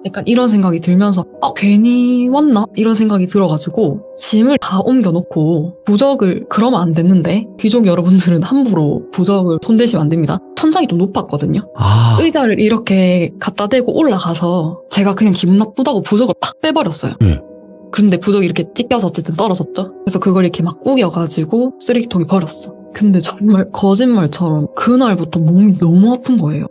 약간 이런 생각이 들면서 괜히 왔나? 이런 생각이 들어가지고 짐을 다 옮겨놓고 부적을 그러면 안 됐는데 귀족 여러분들은 함부로 부적을 손대시면 안 됩니다. 천장이 좀 높았거든요. 의자를 이렇게 갖다 대고 올라가서 제가 그냥 기분 나쁘다고 부적을 탁 빼버렸어요. 그런데 부적이 이렇게 찢겨서 어쨌든 떨어졌죠. 그래서 그걸 이렇게 막 구겨가지고 쓰레기통에 버렸어. 근데 정말 거짓말처럼 그날부터 몸이 너무 아픈 거예요.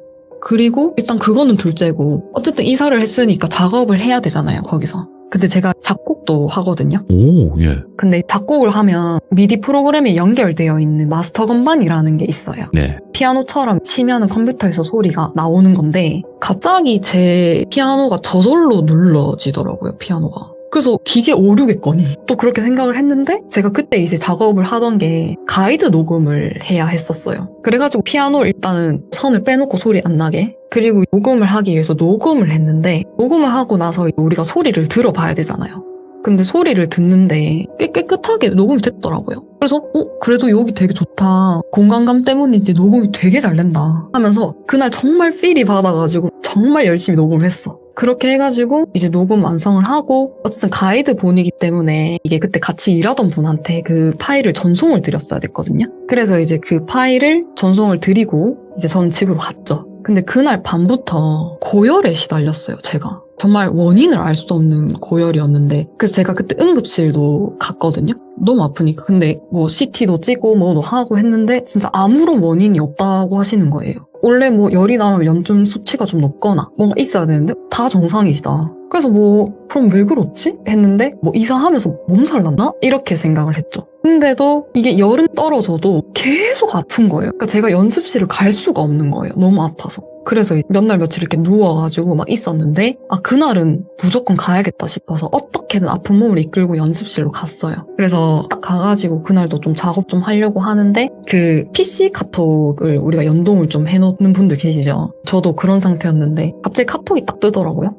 그리고 일단 그거는 둘째고 어쨌든 이사를 했으니까 작업을 해야 되잖아요, 거기서. 근데 제가 작곡도 하거든요. 오, 예. 근데 작곡을 하면 미디 프로그램에 연결되어 있는 마스터 건반이라는 게 있어요. 네. 피아노처럼 치면은 컴퓨터에서 소리가 나오는 건데 갑자기 제 피아노가 저절로 눌러지더라고요, 피아노가. 그래서 기계 오류겠거니 또 그렇게 생각을 했는데 제가 그때 이제 작업을 하던 게 가이드 녹음을 해야 했었어요. 그래가지고 피아노를 일단은 선을 빼놓고 소리 안 나게 그리고 녹음을 하기 위해서 녹음을 했는데 녹음을 하고 나서 우리가 소리를 들어봐야 되잖아요. 근데 소리를 듣는데 꽤 깨끗하게 녹음이 됐더라고요. 그래서 그래도 여기 되게 좋다. 공간감 때문인지 녹음이 되게 잘 된다 하면서 그날 정말 필이 받아가지고 정말 열심히 녹음을 했어. 그렇게 해가지고 이제 녹음 완성을 하고 어쨌든 가이드 본이기 때문에 이게 그때 같이 일하던 분한테 그 파일을 전송을 드렸어야 됐거든요. 그래서 이제 그 파일을 전송을 드리고 이제 전 집으로 갔죠. 근데 그날 밤부터 고열에 시달렸어요, 제가. 정말 원인을 알 수도 없는 고열이었는데 그래서 제가 그때 응급실도 갔거든요. 너무 아프니까. 근데 뭐 CT도 찍고 뭐도 하고 했는데 진짜 아무런 원인이 없다고 하시는 거예요. 원래 뭐 열이 나면 연중 수치가 좀 높거나 뭔가 있어야 되는데 다 정상이시다. 그래서 그럼 왜 그렇지? 했는데 이사하면서 몸살 났나? 이렇게 생각을 했죠. 근데도 이게 열은 떨어져도 계속 아픈 거예요. 그러니까 제가 연습실을 갈 수가 없는 거예요. 너무 아파서. 그래서 몇 날 며칠 이렇게 누워가지고 막 있었는데 그날은 무조건 가야겠다 싶어서 어떻게든 아픈 몸을 이끌고 연습실로 갔어요. 그래서 딱 가가지고 그날도 좀 작업 좀 하려고 하는데 그 PC 카톡을 우리가 연동을 좀 해놓는 분들 계시죠. 저도 그런 상태였는데 갑자기 카톡이 딱 뜨더라고요.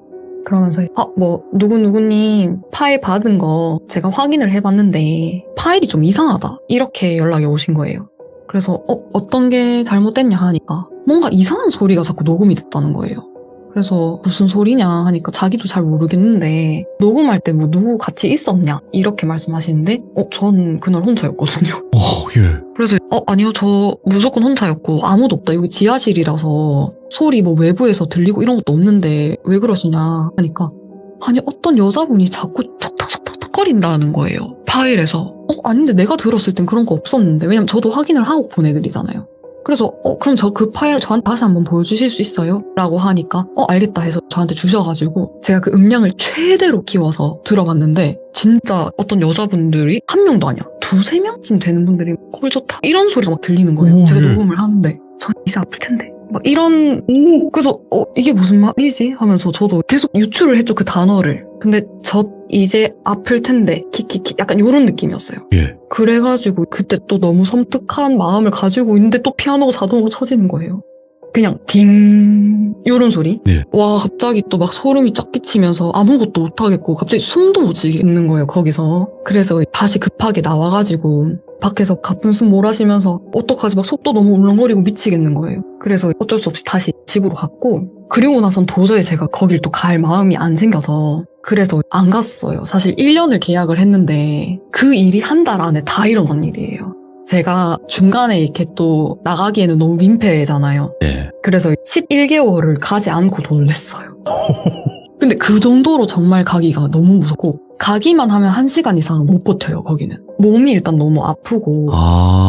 그러면서 누구누구님 파일 받은 거 제가 확인을 해봤는데 파일이 좀 이상하다 이렇게 연락이 오신 거예요. 그래서 어떤 게 잘못됐냐 하니까 뭔가 이상한 소리가 자꾸 녹음이 됐다는 거예요. 그래서 무슨 소리냐 하니까 자기도 잘 모르겠는데 녹음할 때 뭐 누구 같이 있었냐 이렇게 말씀하시는데 전 그날 혼자였거든요. 예. 그래서 아니요 저 무조건 혼자였고 아무도 없다. 여기 지하실이라서 소리 뭐 외부에서 들리고 이런 것도 없는데 왜 그러시냐 하니까 아니 어떤 여자분이 자꾸 툭탁툭탁 거린다는 거예요. 파일에서. 아닌데 내가 들었을 땐 그런 거 없었는데 왜냐면 저도 확인을 하고 보내드리잖아요. 그래서 그럼 저 그 파일을 저한테 다시 한번 보여주실 수 있어요? 라고 하니까 알겠다 해서 저한테 주셔가지고 제가 그 음량을 최대로 키워서 들어봤는데 진짜 어떤 여자분들이 한 명도 아니야. 2-3명쯤 되는 분들이 꼴 좋다 이런 소리가 막 들리는 거예요. 제가 녹음을 하는데 전 이제 아플 텐데 막 이런 그래서 이게 무슨 말이지? 하면서 저도 계속 유추를 했죠 그 단어를. 근데 저 이제 아플 텐데 키키키 약간 이런 느낌이었어요. 예. 그래가지고 그때 또 너무 섬뜩한 마음을 가지고 있는데 또 피아노가 자동으로 쳐지는 거예요. 그냥 딩 이런 소리. 네. 와 갑자기 또 막 소름이 쫙 끼치면서 아무것도 못하겠고 갑자기 숨도 못 쉬겠는 거예요 거기서. 그래서 다시 급하게 나와가지고 밖에서 가쁜 숨 몰아쉬면서 어떡하지 막 속도 너무 울렁거리고 미치겠는 거예요. 그래서 어쩔 수 없이 다시 집으로 갔고 그리고 나선 도저히 제가 거길 또 갈 마음이 안 생겨서 그래서 안 갔어요. 사실 1년을 계약을 했는데 그 일이 한 달 안에 다 일어난 일이에요. 제가 중간에 이렇게 또 나가기에는 너무 민폐잖아요. 예. 그래서 11개월을 가지 않고 돈을 냈어요. 근데 그 정도로 정말 가기가 너무 무섭고 가기만 하면 1시간 이상은 못 버텨요 거기는. 몸이 일단 너무 아프고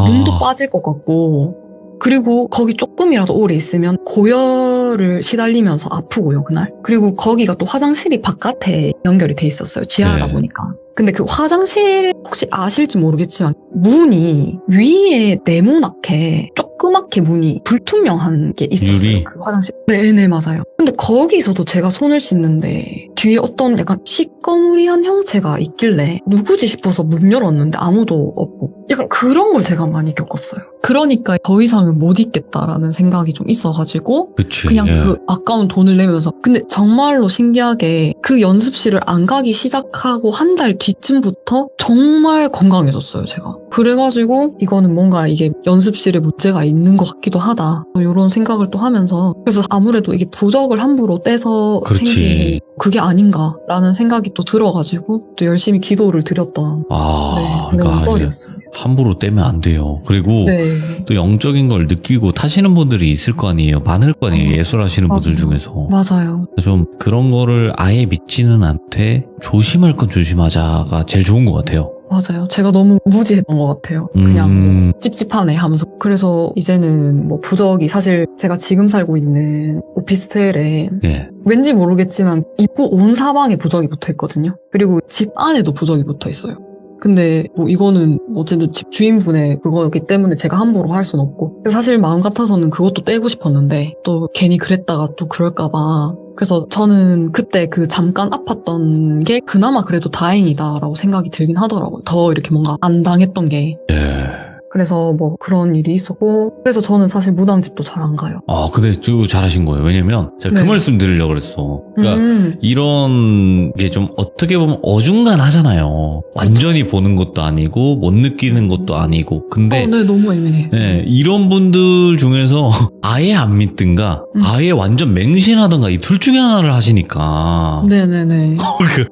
눈도 빠질 것 같고 그리고 거기 조금이라도 오래 있으면 고열을 시달리면서 아프고요 그날. 그리고 거기가 또 화장실이 바깥에 연결이 돼 있었어요 지하다 네. 보니까. 근데 그 화장실 혹시 아실지 모르겠지만 문이 위에 네모나게 조그맣게 문이 불투명한 게 있었어요. 유리? 그 화장실. 네네 맞아요. 근데 거기서도 제가 손을 씻는데 뒤에 어떤 약간 시꺼무리한 형체가 있길래 누구지 싶어서 문 열었는데 아무도 없고 약간 그런 걸 제가 많이 겪었어요. 그러니까 더 이상은 못 있겠다라는 생각이 좀 있어가지고 그치. 그냥 예. 그 아까운 돈을 내면서 근데 정말로 신기하게 그 연습실을 안 가기 시작하고 한 달 뒤쯤부터 정말 건강해졌어요 제가. 그래가지고 이거는 뭔가 이게 연습실에 문제가 있는 것 같기도 하다 이런 생각을 또 하면서 그래서 아무래도 이게 부적을 함부로 떼서 그렇지. 생긴 그게 아닌가라는 생각이 또 들어가지고 또 열심히 기도를 드렸던 그런 그러니까 썰이었습니다. 함부로 떼면 안 돼요. 그리고 네. 또 영적인 걸 느끼고 타시는 분들이 있을 거 아니에요. 많을 거 아니에요. 예술하시는 분들 맞아요. 중에서. 맞아요. 좀 그런 거를 아예 믿지는 않되 조심할 건 조심하자가 제일 좋은 것 같아요. 맞아요. 제가 너무 무지했던 것 같아요. 그냥 찝찝하네 하면서. 그래서 이제는 뭐 부적이 사실 제가 지금 살고 있는 오피스텔에 예. 왠지 모르겠지만 입구 온 사방에 부적이 붙어 있거든요. 그리고 집 안에도 부적이 붙어 있어요. 근데 뭐 이거는 어쨌든 집 주인분의 그거기 때문에 제가 함부로 할 순 없고 사실 마음 같아서는 그것도 떼고 싶었는데 또 괜히 그랬다가 또 그럴까봐 그래서 저는 그때 그 잠깐 아팠던 게 그나마 그래도 다행이다라고 생각이 들긴 하더라고요. 더 이렇게 뭔가 안 당했던 게. 예. 그래서 뭐 그런 일이 있었고 그래서 저는 사실 무당집도 잘 안 가요. 근데 저 잘하신 거예요. 왜냐면 제가 네. 그 말씀 드리려고 그랬어. 그러니까 음. 이런 게 좀 어떻게 보면 어중간하잖아요. 완전히 보는 것도 아니고 못 느끼는 것도 아니고. 근데 네, 너무 애매해. 네, 이런 분들 중에서 아예 안 믿든가 아예 완전 맹신하든가 이 둘 중에 하나를 하시니까 네네네.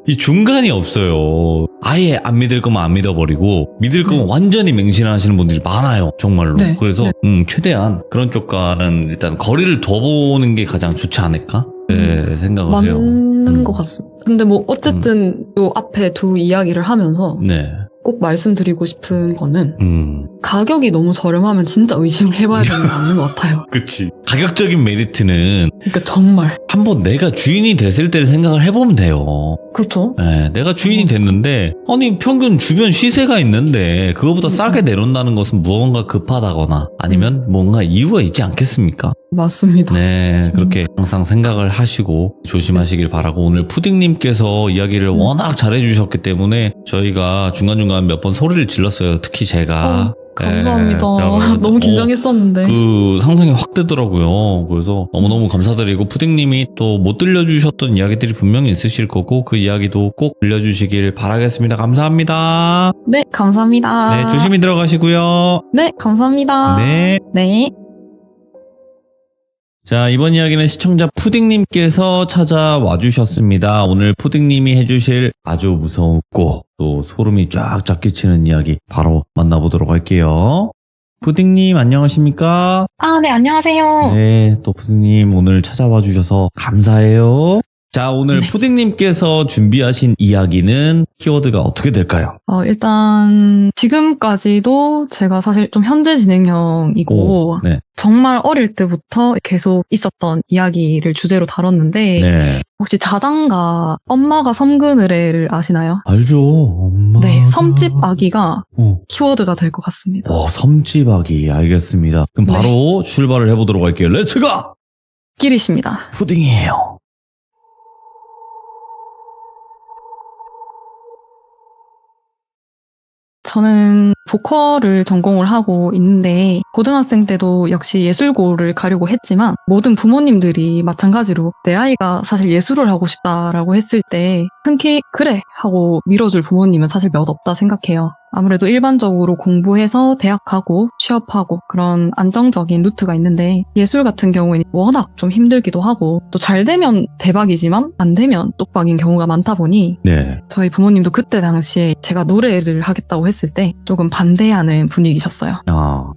이 중간이 없어요. 아예 안 믿을 거면 안 믿어버리고 믿을 거면 완전히 맹신하시는 분들이 많아요. 정말로. 네, 그래서 네. 최대한 그런 쪽과는 일단 거리를 둬보는 게 가장 좋지 않을까? 네, 생각을 해요. 맞는 것 같습니다. 근데 뭐 어쨌든 요 앞에 두 이야기를 하면서 네. 꼭 말씀드리고 싶은 거는 가격이 너무 저렴하면 진짜 의심을 해봐야 되는 게 맞는 것 같아요. 그치. 가격적인 메리트는 그러니까 정말. 한번 내가 주인이 됐을 때를 생각을 해보면 돼요. 그렇죠. 네, 내가 주인이 됐는데 아니 평균 주변 시세가 있는데 그거보다 싸게 내놓는다는 것은 무언가 급하다거나 아니면 뭔가 이유가 있지 않겠습니까? 맞습니다. 네, 그렇게 항상 생각을 하시고 조심하시길 바라고 오늘 푸딩님께서 이야기를 워낙 잘해주셨기 때문에 저희가 중간중간 몇 번 소리를 질렀어요. 특히 제가. 감사합니다. 그래가지고, 너무 긴장했었는데. 그 상상이 확 되더라고요. 그래서 너무너무 감사드리고 푸딩님이 또 못 들려주셨던 이야기들이 분명히 있으실 거고 그 이야기도 꼭 들려주시길 바라겠습니다. 감사합니다. 네, 감사합니다. 네, 조심히 들어가시고요. 네, 감사합니다. 네. 네. 자, 이번 이야기는 시청자 푸딩님께서 찾아와 주셨습니다. 오늘 푸딩님이 해주실 아주 무섭고 또 소름이 쫙쫙 끼치는 이야기 바로 만나보도록 할게요. 푸딩님 안녕하십니까? 네, 안녕하세요. 네, 또 푸딩님 오늘 찾아와 주셔서 감사해요. 자, 오늘 푸딩님께서 준비하신 이야기는 키워드가 어떻게 될까요? 일단 지금까지도 제가 사실 좀 현재 진행형이고 네. 정말 어릴 때부터 계속 있었던 이야기를 주제로 다뤘는데 네. 혹시 자장가 엄마가 섬그늘에를 아시나요? 알죠. 엄마. 네, 섬집 아기가 어. 키워드가 될 것 같습니다. 섬집 아기. 알겠습니다. 그럼 바로 출발을 해보도록 할게요. 렛츠가! 끼리십니다. 푸딩이에요. 저는 보컬을 전공을 하고 있는데 고등학생 때도 역시 예술고를 가려고 했지만 모든 부모님들이 마찬가지로 내 아이가 사실 예술을 하고 싶다라고 했을 때 흔쾌히 그래 하고 밀어줄 부모님은 사실 몇 없다 생각해요. 아무래도 일반적으로 공부해서 대학하고 취업하고 그런 안정적인 루트가 있는데 예술 같은 경우에는 워낙 좀 힘들기도 하고 또 잘 되면 대박이지만 안 되면 똑박인 경우가 많다 보니 네. 저희 부모님도 그때 당시에 제가 노래를 하겠다고 했을 때 조금 반대하는 분위기셨어요.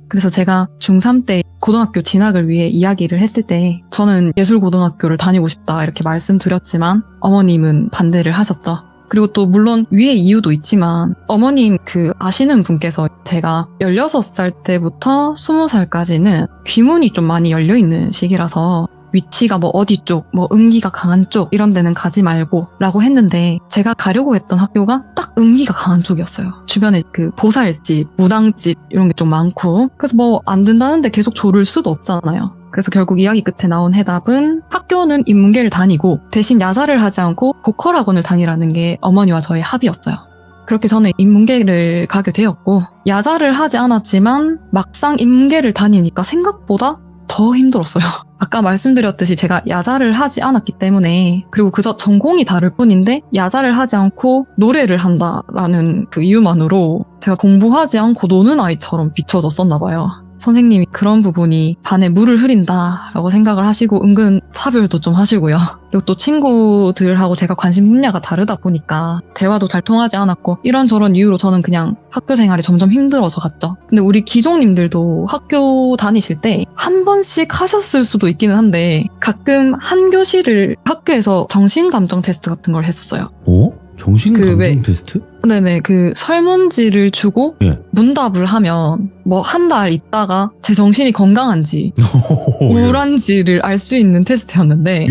그래서 제가 중3 때 고등학교 진학을 위해 이야기를 했을 때 저는 예술고등학교를 다니고 싶다 이렇게 말씀드렸지만 어머님은 반대를 하셨죠. 그리고 또 물론 위에 이유도 있지만 어머님 아시는 분께서 제가 16살 때부터 20살까지는 귀문이 좀 많이 열려있는 시기라서 위치가 뭐 어디 쪽, 뭐 음기가 강한 쪽 이런 데는 가지 말고 라고 했는데 제가 가려고 했던 학교가 딱 음기가 강한 쪽이었어요. 주변에 보살집, 무당집 이런 게 좀 많고 그래서 뭐 안 된다는데 계속 조를 수도 없잖아요. 그래서 결국 이야기 끝에 나온 해답은 학교는 인문계를 다니고 대신 야사를 하지 않고 보컬 학원을 다니라는 게 어머니와 저의 합의였어요. 그렇게 저는 인문계를 가게 되었고 야사를 하지 않았지만 막상 인문계를 다니니까 생각보다 더 힘들었어요. 아까 말씀드렸듯이 제가 야자를 하지 않았기 때문에 그리고 그저 전공이 다를 뿐인데 야자를 하지 않고 노래를 한다라는 그 이유만으로 제가 공부하지 않고 노는 아이처럼 비춰졌었나 봐요. 선생님이 그런 부분이 반에 물을 흐린다라고 생각을 하시고 은근 차별도 좀 하시고요. 그리고 또 친구들하고 제가 관심 분야가 다르다 보니까 대화도 잘 통하지 않았고 이런저런 이유로 저는 그냥 학교 생활이 점점 힘들어서 갔죠. 근데 우리 기종님들도 학교 다니실 때 한 번씩 하셨을 수도 있기는 한데 가끔 한 교실을 학교에서 정신감정 테스트 같은 걸 했었어요. 정신감정 테스트? 네네, 설문지를 주고 문답을 하면 뭐 한 달 있다가 제 정신이 건강한지 우울한지를 알 수 있는 테스트였는데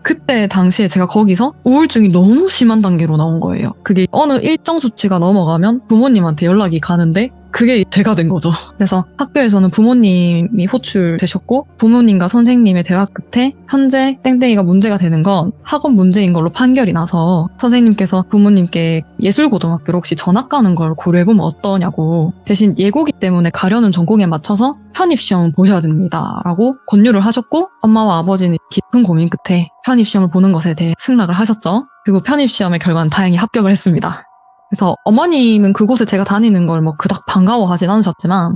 그때 당시에 제가 거기서 우울증이 너무 심한 단계로 나온 거예요. 그게 어느 일정 수치가 넘어가면 부모님한테 연락이 가는데 그게 제가 된 거죠. 그래서 학교에서는 부모님이 호출되셨고 부모님과 선생님의 대화 끝에 현재 땡땡이가 문제가 되는 건 학원 문제인 걸로 판결이 나서 선생님께서 부모님께 예술고등학교로 혹시 전학 가는 걸 고려해보면 어떠냐고 대신 예고기 때문에 가려는 전공에 맞춰서 편입시험을 보셔야 됩니다 라고 권유를 하셨고 엄마와 아버지는 깊은 고민 끝에 편입시험을 보는 것에 대해 승낙을 하셨죠. 그리고 편입시험의 결과는 다행히 합격을 했습니다. 그래서 어머님은 그곳에 제가 다니는 걸 뭐 그닥 반가워하진 않으셨지만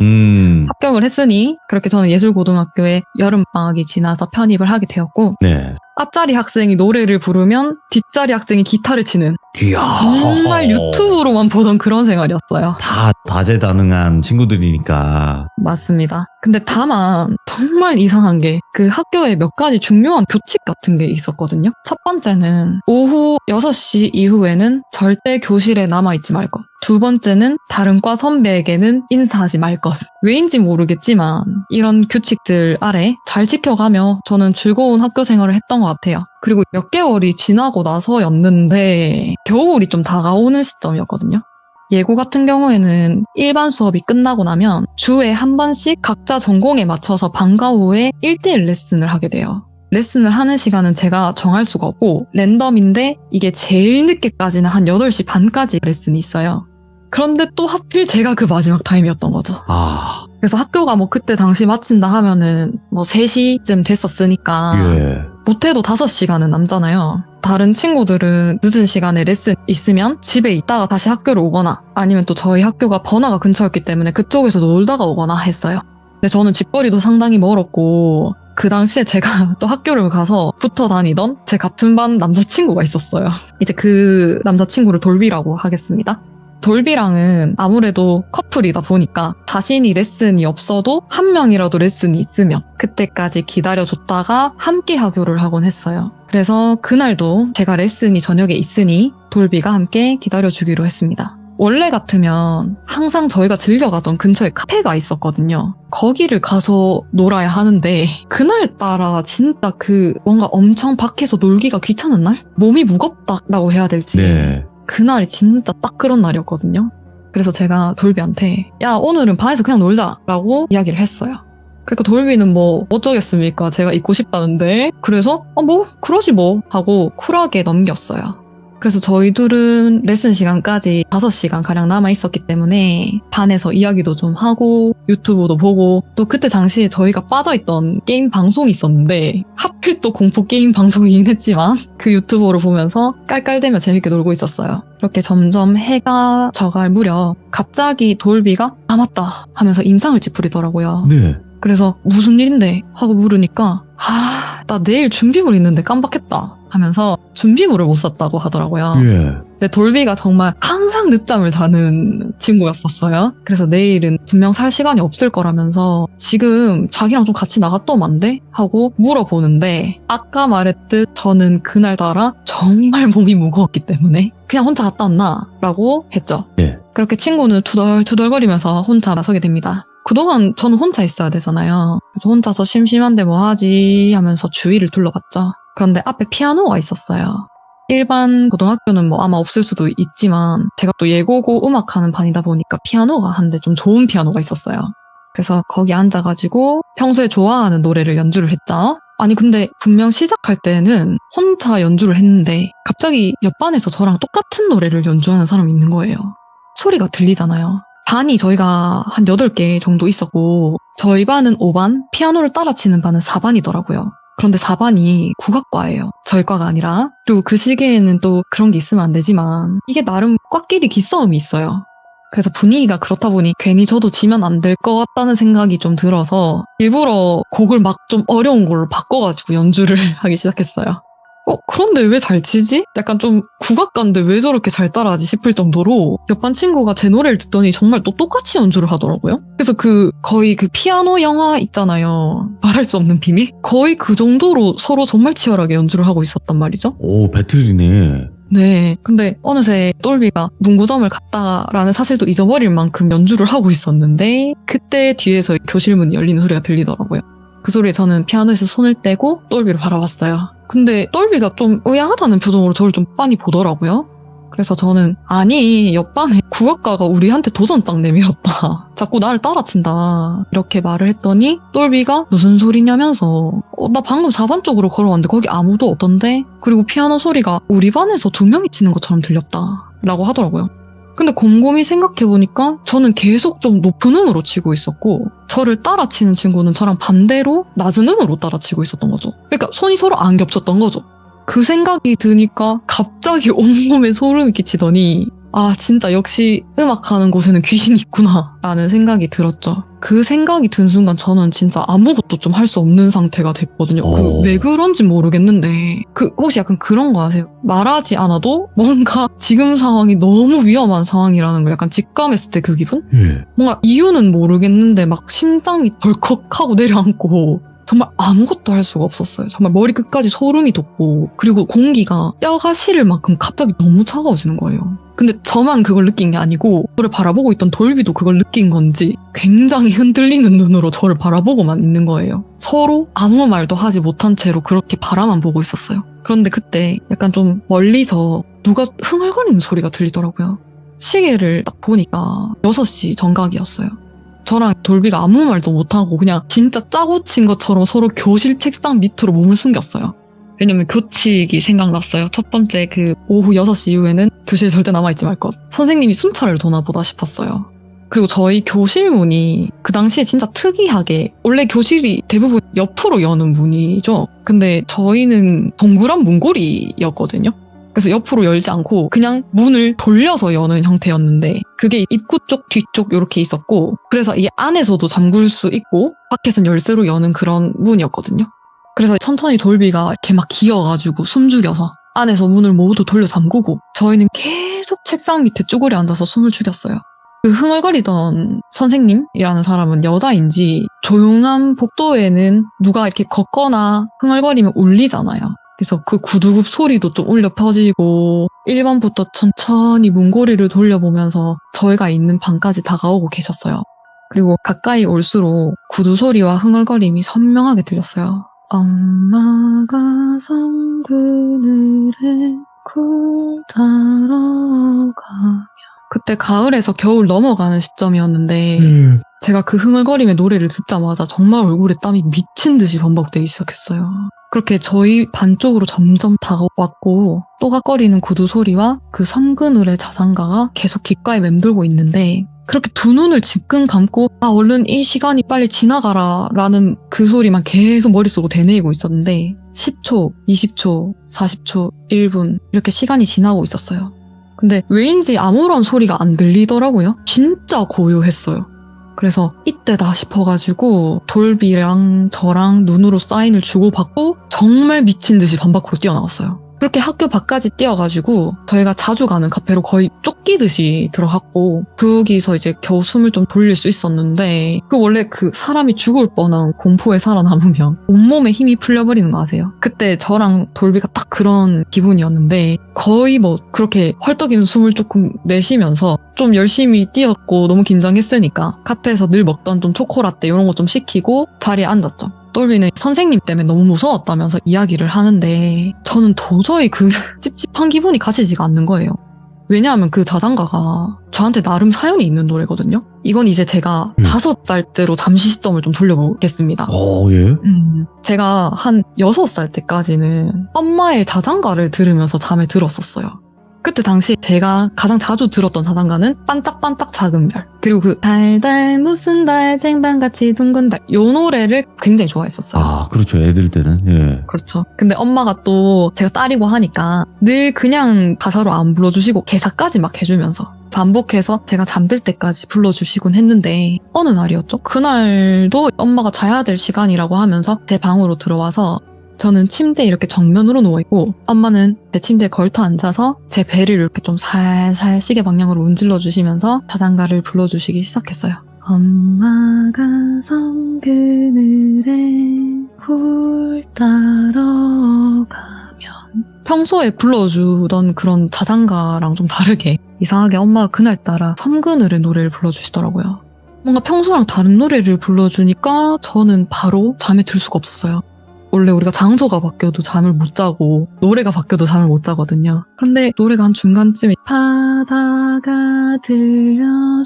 합격을 했으니 그렇게 저는 예술고등학교에 여름방학이 지나서 편입을 하게 되었고 앞자리 학생이 노래를 부르면 뒷자리 학생이 기타를 치는 정말 유튜브로만 보던 그런 생활이었어요. 다 다재다능한 친구들이니까. 맞습니다. 근데 다만 정말 이상한 게 그 학교에 몇 가지 중요한 규칙 같은 게 있었거든요. 첫 번째는 오후 6시 이후에는 절대 교실에 남아있지 말 것. 두 번째는 다른 과 선배에게는 인사하지 말 것. 왜인지 모르겠지만 이런 규칙들 아래 잘 지켜가며 저는 즐거운 학교 생활을 했던 것 같아요. 그리고 몇 개월이 지나고 나서였는데 겨울이 좀 다가오는 시점이었거든요. 예고 같은 경우에는 일반 수업이 끝나고 나면 주에 한 번씩 각자 전공에 맞춰서 방과 후에 1대1 레슨을 하게 돼요. 레슨을 하는 시간은 제가 정할 수가 없고 랜덤인데 이게 제일 늦게까지는 한 8시 반까지 레슨이 있어요. 그런데 또 하필 제가 그 마지막 타임이었던 거죠. 아, 그래서 학교가 뭐 그때 당시 마친다 하면은 뭐 3시쯤 됐었으니까 예. 못해도 5시간은 남잖아요. 다른 친구들은 늦은 시간에 레슨 있으면 집에 있다가 다시 학교를 오거나 아니면 또 저희 학교가 번화가 근처였기 때문에 그쪽에서 놀다가 오거나 했어요. 근데 저는 집거리도 상당히 멀었고 그 당시에 제가 또 학교를 가서 붙어 다니던 제 같은 반 남자친구가 있었어요. 이제 그 남자친구를 돌비라고 하겠습니다. 돌비랑은 아무래도 커플이다 보니까 자신이 레슨이 없어도 한 명이라도 레슨이 있으면 그때까지 기다려줬다가 함께 하교를 하곤 했어요. 그래서 그날도 제가 레슨이 저녁에 있으니 돌비가 함께 기다려주기로 했습니다. 원래 같으면 항상 저희가 즐겨가던 근처에 카페가 있었거든요. 거기를 가서 놀아야 하는데 그날따라 진짜 뭔가 엄청 밖에서 놀기가 귀찮은 날? 몸이 무겁다라고 해야 될지 네. 그날이 진짜 딱 그런 날이었거든요. 그래서 제가 돌비한테 야 오늘은 반에서 그냥 놀자라고 이야기를 했어요. 그러니까 돌비는 뭐 어쩌겠습니까? 제가 있고 싶다는데 그래서 뭐 그러지 뭐 하고 쿨하게 넘겼어요. 그래서 저희 둘은 레슨 시간까지 5시간가량 남아있었기 때문에 반에서 이야기도 좀 하고 유튜브도 보고 또 그때 당시에 저희가 빠져있던 게임 방송이 있었는데 하필 또 공포 게임 방송이긴 했지만 그 유튜브를 보면서 깔깔대며 재밌게 놀고 있었어요. 이렇게 점점 해가 져갈 무렵 갑자기 돌비가 아 맞다 하면서 인상을 찌푸리더라고요. 네. 그래서 무슨 일인데 하고 물으니까 나 내일 준비물 있는데 깜빡했다 하면서 준비물을 못 샀다고 하더라고요. 예. 근데 돌비가 정말 항상 늦잠을 자는 친구였었어요. 그래서 내일은 분명 살 시간이 없을 거라면서 지금 자기랑 좀 같이 나갔다 오면 안 돼? 하고 물어보는데 아까 말했듯 저는 그날따라 정말 몸이 무거웠기 때문에 그냥 혼자 갔다 왔나? 라고 했죠. 예. 그렇게 친구는 투덜투덜거리면서 혼자 나서게 됩니다. 그동안 저는 혼자 있어야 되잖아요. 그래서 혼자서 심심한데 뭐 하지 하면서 주위를 둘러봤죠. 그런데 앞에 피아노가 있었어요. 일반 고등학교는 뭐 아마 없을 수도 있지만 제가 또 예고고 음악하는 반이다 보니까 피아노가 한 대 좀 좋은 피아노가 있었어요. 그래서 거기 앉아가지고 평소에 좋아하는 노래를 연주를 했죠. 아니 근데 분명 시작할 때는 혼자 연주를 했는데 갑자기 옆반에서 저랑 똑같은 노래를 연주하는 사람이 있는 거예요. 소리가 들리잖아요. 반이 저희가 한 8개 정도 있었고 저희 반은 5반, 피아노를 따라 치는 반은 4반이더라고요. 그런데 4반이 국악과예요. 저희 과가 아니라. 그리고 그 시기에는 또 그런 게 있으면 안 되지만 이게 나름 과끼리 기싸움이 있어요. 그래서 분위기가 그렇다 보니 괜히 저도 지면 안 될 것 같다는 생각이 좀 들어서 일부러 곡을 막 좀 어려운 걸로 바꿔가지고 연주를 하기 시작했어요. 그런데 왜 잘 치지? 약간 좀 국악가인데 왜 저렇게 잘 따라하지 싶을 정도로 옆반 친구가 제 노래를 듣더니 정말 또 똑같이 연주를 하더라고요. 그래서 거의 그 피아노 영화 있잖아요. 말할 수 없는 비밀? 거의 그 정도로 서로 정말 치열하게 연주를 하고 있었단 말이죠. 오, 배틀이네. 네. 근데 어느새 똘비가 문구점을 갔다라는 사실도 잊어버릴 만큼 연주를 하고 있었는데 그때 뒤에서 교실 문이 열리는 소리가 들리더라고요. 그 소리에 저는 피아노에서 손을 떼고 똘비를 바라봤어요. 근데 똘비가 좀 의아하다는 표정으로 저를 좀 빤히 보더라고요. 그래서 저는 아니 옆반에 국악가가 우리한테 도전장 내밀었다. 자꾸 나를 따라친다. 이렇게 말을 했더니 똘비가 무슨 소리냐면서 나 방금 4반 쪽으로 걸어왔는데 거기 아무도 없던데? 그리고 피아노 소리가 우리 반에서 2명이 치는 것처럼 들렸다. 라고 하더라고요. 근데 곰곰이 생각해보니까 저는 계속 좀 높은 음으로 치고 있었고 저를 따라치는 친구는 저랑 반대로 낮은 음으로 따라치고 있었던 거죠. 그러니까 손이 서로 안 겹쳤던 거죠. 그 생각이 드니까 갑자기 온몸에 소름이 끼치더니 진짜 역시 음악하는 곳에는 귀신이 있구나 라는 생각이 들었죠. 그 생각이 든 순간 저는 진짜 아무것도 좀 할 수 없는 상태가 됐거든요. 왜 그런지 모르겠는데 혹시 약간 그런 거 아세요? 말하지 않아도 뭔가 지금 상황이 너무 위험한 상황이라는 걸 약간 직감했을 때 그 기분? 예. 뭔가 이유는 모르겠는데 막 심장이 덜컥하고 내려앉고 정말 아무것도 할 수가 없었어요. 정말 머리 끝까지 소름이 돋고 그리고 공기가 뼈가 시릴 만큼 갑자기 너무 차가워지는 거예요. 근데 저만 그걸 느낀 게 아니고 저를 바라보고 있던 돌비도 그걸 느낀 건지 굉장히 흔들리는 눈으로 저를 바라보고만 있는 거예요. 서로 아무 말도 하지 못한 채로 그렇게 바라만 보고 있었어요. 그런데 그때 약간 좀 멀리서 누가 흥얼거리는 소리가 들리더라고요. 시계를 딱 보니까 6시 정각이었어요. 저랑 돌비가 아무 말도 못하고 그냥 진짜 짜고 친 것처럼 서로 교실 책상 밑으로 몸을 숨겼어요. 왜냐면 교칙이 생각났어요. 첫 번째 그 오후 6시 이후에는 교실에 절대 남아있지 말 것. 선생님이 순찰을 도나 보다 싶었어요. 그리고 저희 교실 문이 그 당시에 진짜 특이하게 원래 교실이 대부분 옆으로 여는 문이죠. 근데 저희는 동그란 문고리였거든요. 그래서 옆으로 열지 않고 그냥 문을 돌려서 여는 형태였는데 그게 입구 쪽 뒤쪽 이렇게 있었고 그래서 이게 안에서도 잠글 수 있고 밖에서는 열쇠로 여는 그런 문이었거든요. 그래서 천천히 돌비가 이렇게 막 기어가지고 숨죽여서 안에서 문을 모두 돌려 잠그고 저희는 계속 책상 밑에 쭈그려 앉아서 숨을 죽였어요. 그 흥얼거리던 선생님이라는 사람은 여자인지 조용한 복도에는 누가 이렇게 걷거나 흥얼거리면 울리잖아요. 그래서 그 구두굽 소리도 좀 울려 퍼지고 1번부터 천천히 문고리를 돌려보면서 저희가 있는 방까지 다가오고 계셨어요. 그리고 가까이 올수록 구두 소리와 흥얼거림이 선명하게 들렸어요. 엄마가 성 그늘에 굴 타러 가면 그때 가을에서 겨울 넘어가는 시점이었는데 제가 그 흥얼거림의 노래를 듣자마자 정말 얼굴에 땀이 미친 듯이 범벅되기 시작했어요. 그렇게 저희 반 쪽으로 점점 다가왔고 또각거리는 구두 소리와 그 섬그늘의 자장가가 계속 귓가에 맴돌고 있는데 그렇게 두 눈을 질끈 감고 얼른 이 시간이 빨리 지나가라 라는 그 소리만 계속 머릿속으로 되뇌이고 있었는데 10초, 20초, 40초, 1분 이렇게 시간이 지나고 있었어요. 근데 왜인지 아무런 소리가 안 들리더라고요. 진짜 고요했어요. 그래서 이때다 싶어가지고 돌비랑 저랑 눈으로 사인을 주고받고 정말 미친 듯이 반 밖으로 뛰어나왔어요. 그렇게 학교 밖까지 뛰어가지고 저희가 자주 가는 카페로 거의 쫓기듯이 들어갔고 거기서 이제 겨우 숨을 좀 돌릴 수 있었는데 원래 그 사람이 죽을 뻔한 공포에 살아남으면 온몸에 힘이 풀려버리는 거 아세요? 그때 저랑 돌비가 딱 그런 기분이었는데 거의 뭐 그렇게 헐떡이는 숨을 조금 내쉬면서 좀 열심히 뛰었고 너무 긴장했으니까 카페에서 늘 먹던 좀 초코라떼 이런 거 좀 시키고 자리에 앉았죠. 돌비는 선생님 때문에 너무 무서웠다면서 이야기를 하는데 저는 도저히 그 찝찝한 기분이 가시지가 않는 거예요. 왜냐하면 그 자장가가 저한테 나름 사연이 있는 노래거든요. 이건 이제 제가 5살 때로 잠시 시점을 좀 돌려보겠습니다. 예. 제가 한 6살 때까지는 엄마의 자장가를 들으면서 잠에 들었었어요. 그때 당시 제가 가장 자주 들었던 자장가는 반짝반짝 작은 별 그리고 그 달달 무슨 달 쟁반같이 둥근 달 이 노래를 굉장히 좋아했었어요. 아, 그렇죠. 애들 때는. 예. 그렇죠. 근데 엄마가 또 제가 딸이고 하니까 늘 그냥 가사로 안 불러주시고 개사까지 막 해주면서 반복해서 제가 잠들 때까지 불러주시곤 했는데 어느 날이었죠? 그날도 엄마가 자야 될 시간이라고 하면서 제 방으로 들어와서 저는 침대에 이렇게 정면으로 누워있고 엄마는 제 침대에 걸터 앉아서 제 배를 이렇게 좀 살살 시계 방향으로 운질러 주시면서 자장가를 불러주시기 시작했어요. 엄마가 섬 그늘에 굴 따러 가면 평소에 불러주던 그런 자장가랑 좀 다르게 이상하게 엄마가 그날따라 섬 그늘의 노래를 불러주시더라고요. 뭔가 평소랑 다른 노래를 불러주니까 저는 바로 잠에 들 수가 없었어요. 원래 우리가 장소가 바뀌어도 잠을 못 자고 노래가 바뀌어도 잠을 못 자거든요. 그런데 노래가 한 중간쯤에 바다가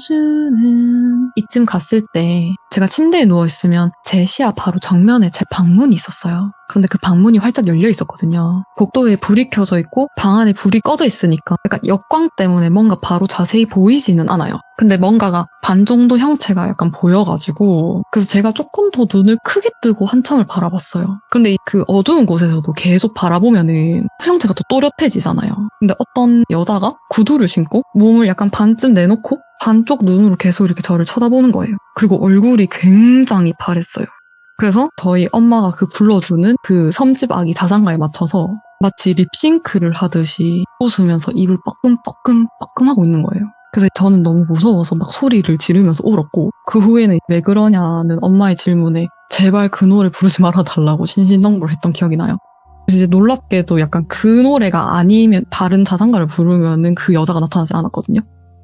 들려주는 이쯤 갔을 때 제가 침대에 누워있으면 제 시야 바로 정면에 제 방문이 있었어요. 그런데 그 방문이 활짝 열려 있었거든요. 복도에 불이 켜져 있고 방 안에 불이 꺼져 있으니까 약간 역광 때문에 뭔가 바로 자세히 보이지는 않아요. 근데 뭔가가 반 정도 형체가 약간 보여가지고 그래서 제가 조금 더 눈을 크게 뜨고 한참을 바라봤어요. 근데 그 어두운 곳에서도 계속 바라보면은 형체가 또 또렷해지잖아요. 근데 어떤 여자가 구두를 신고 몸을 약간 반쯤 내놓고 반쪽 눈으로 계속 이렇게 저를 쳐다보는 거예요. 그리고 얼굴이 굉장히 파랬어요. 그래서 저희 엄마가 그 불러주는 그 섬집 아기 자장가에 맞춰서 마치 립싱크를 하듯이 웃으면서 입을 뻐끔뻐끔 하고 있는 거예요. 그래서 저는 너무 무서워서 막 소리를 지르면서 울었고 그 후에는 왜 그러냐는 엄마의 질문에 제발 그 노래 부르지 말아달라고 신신당부를 했던 기억이 나요. 그래서 이제 놀랍게도 약간 그 노래가 아니면 다른 자장가를 부르면은 그 여자가 나타나지 않았거든요.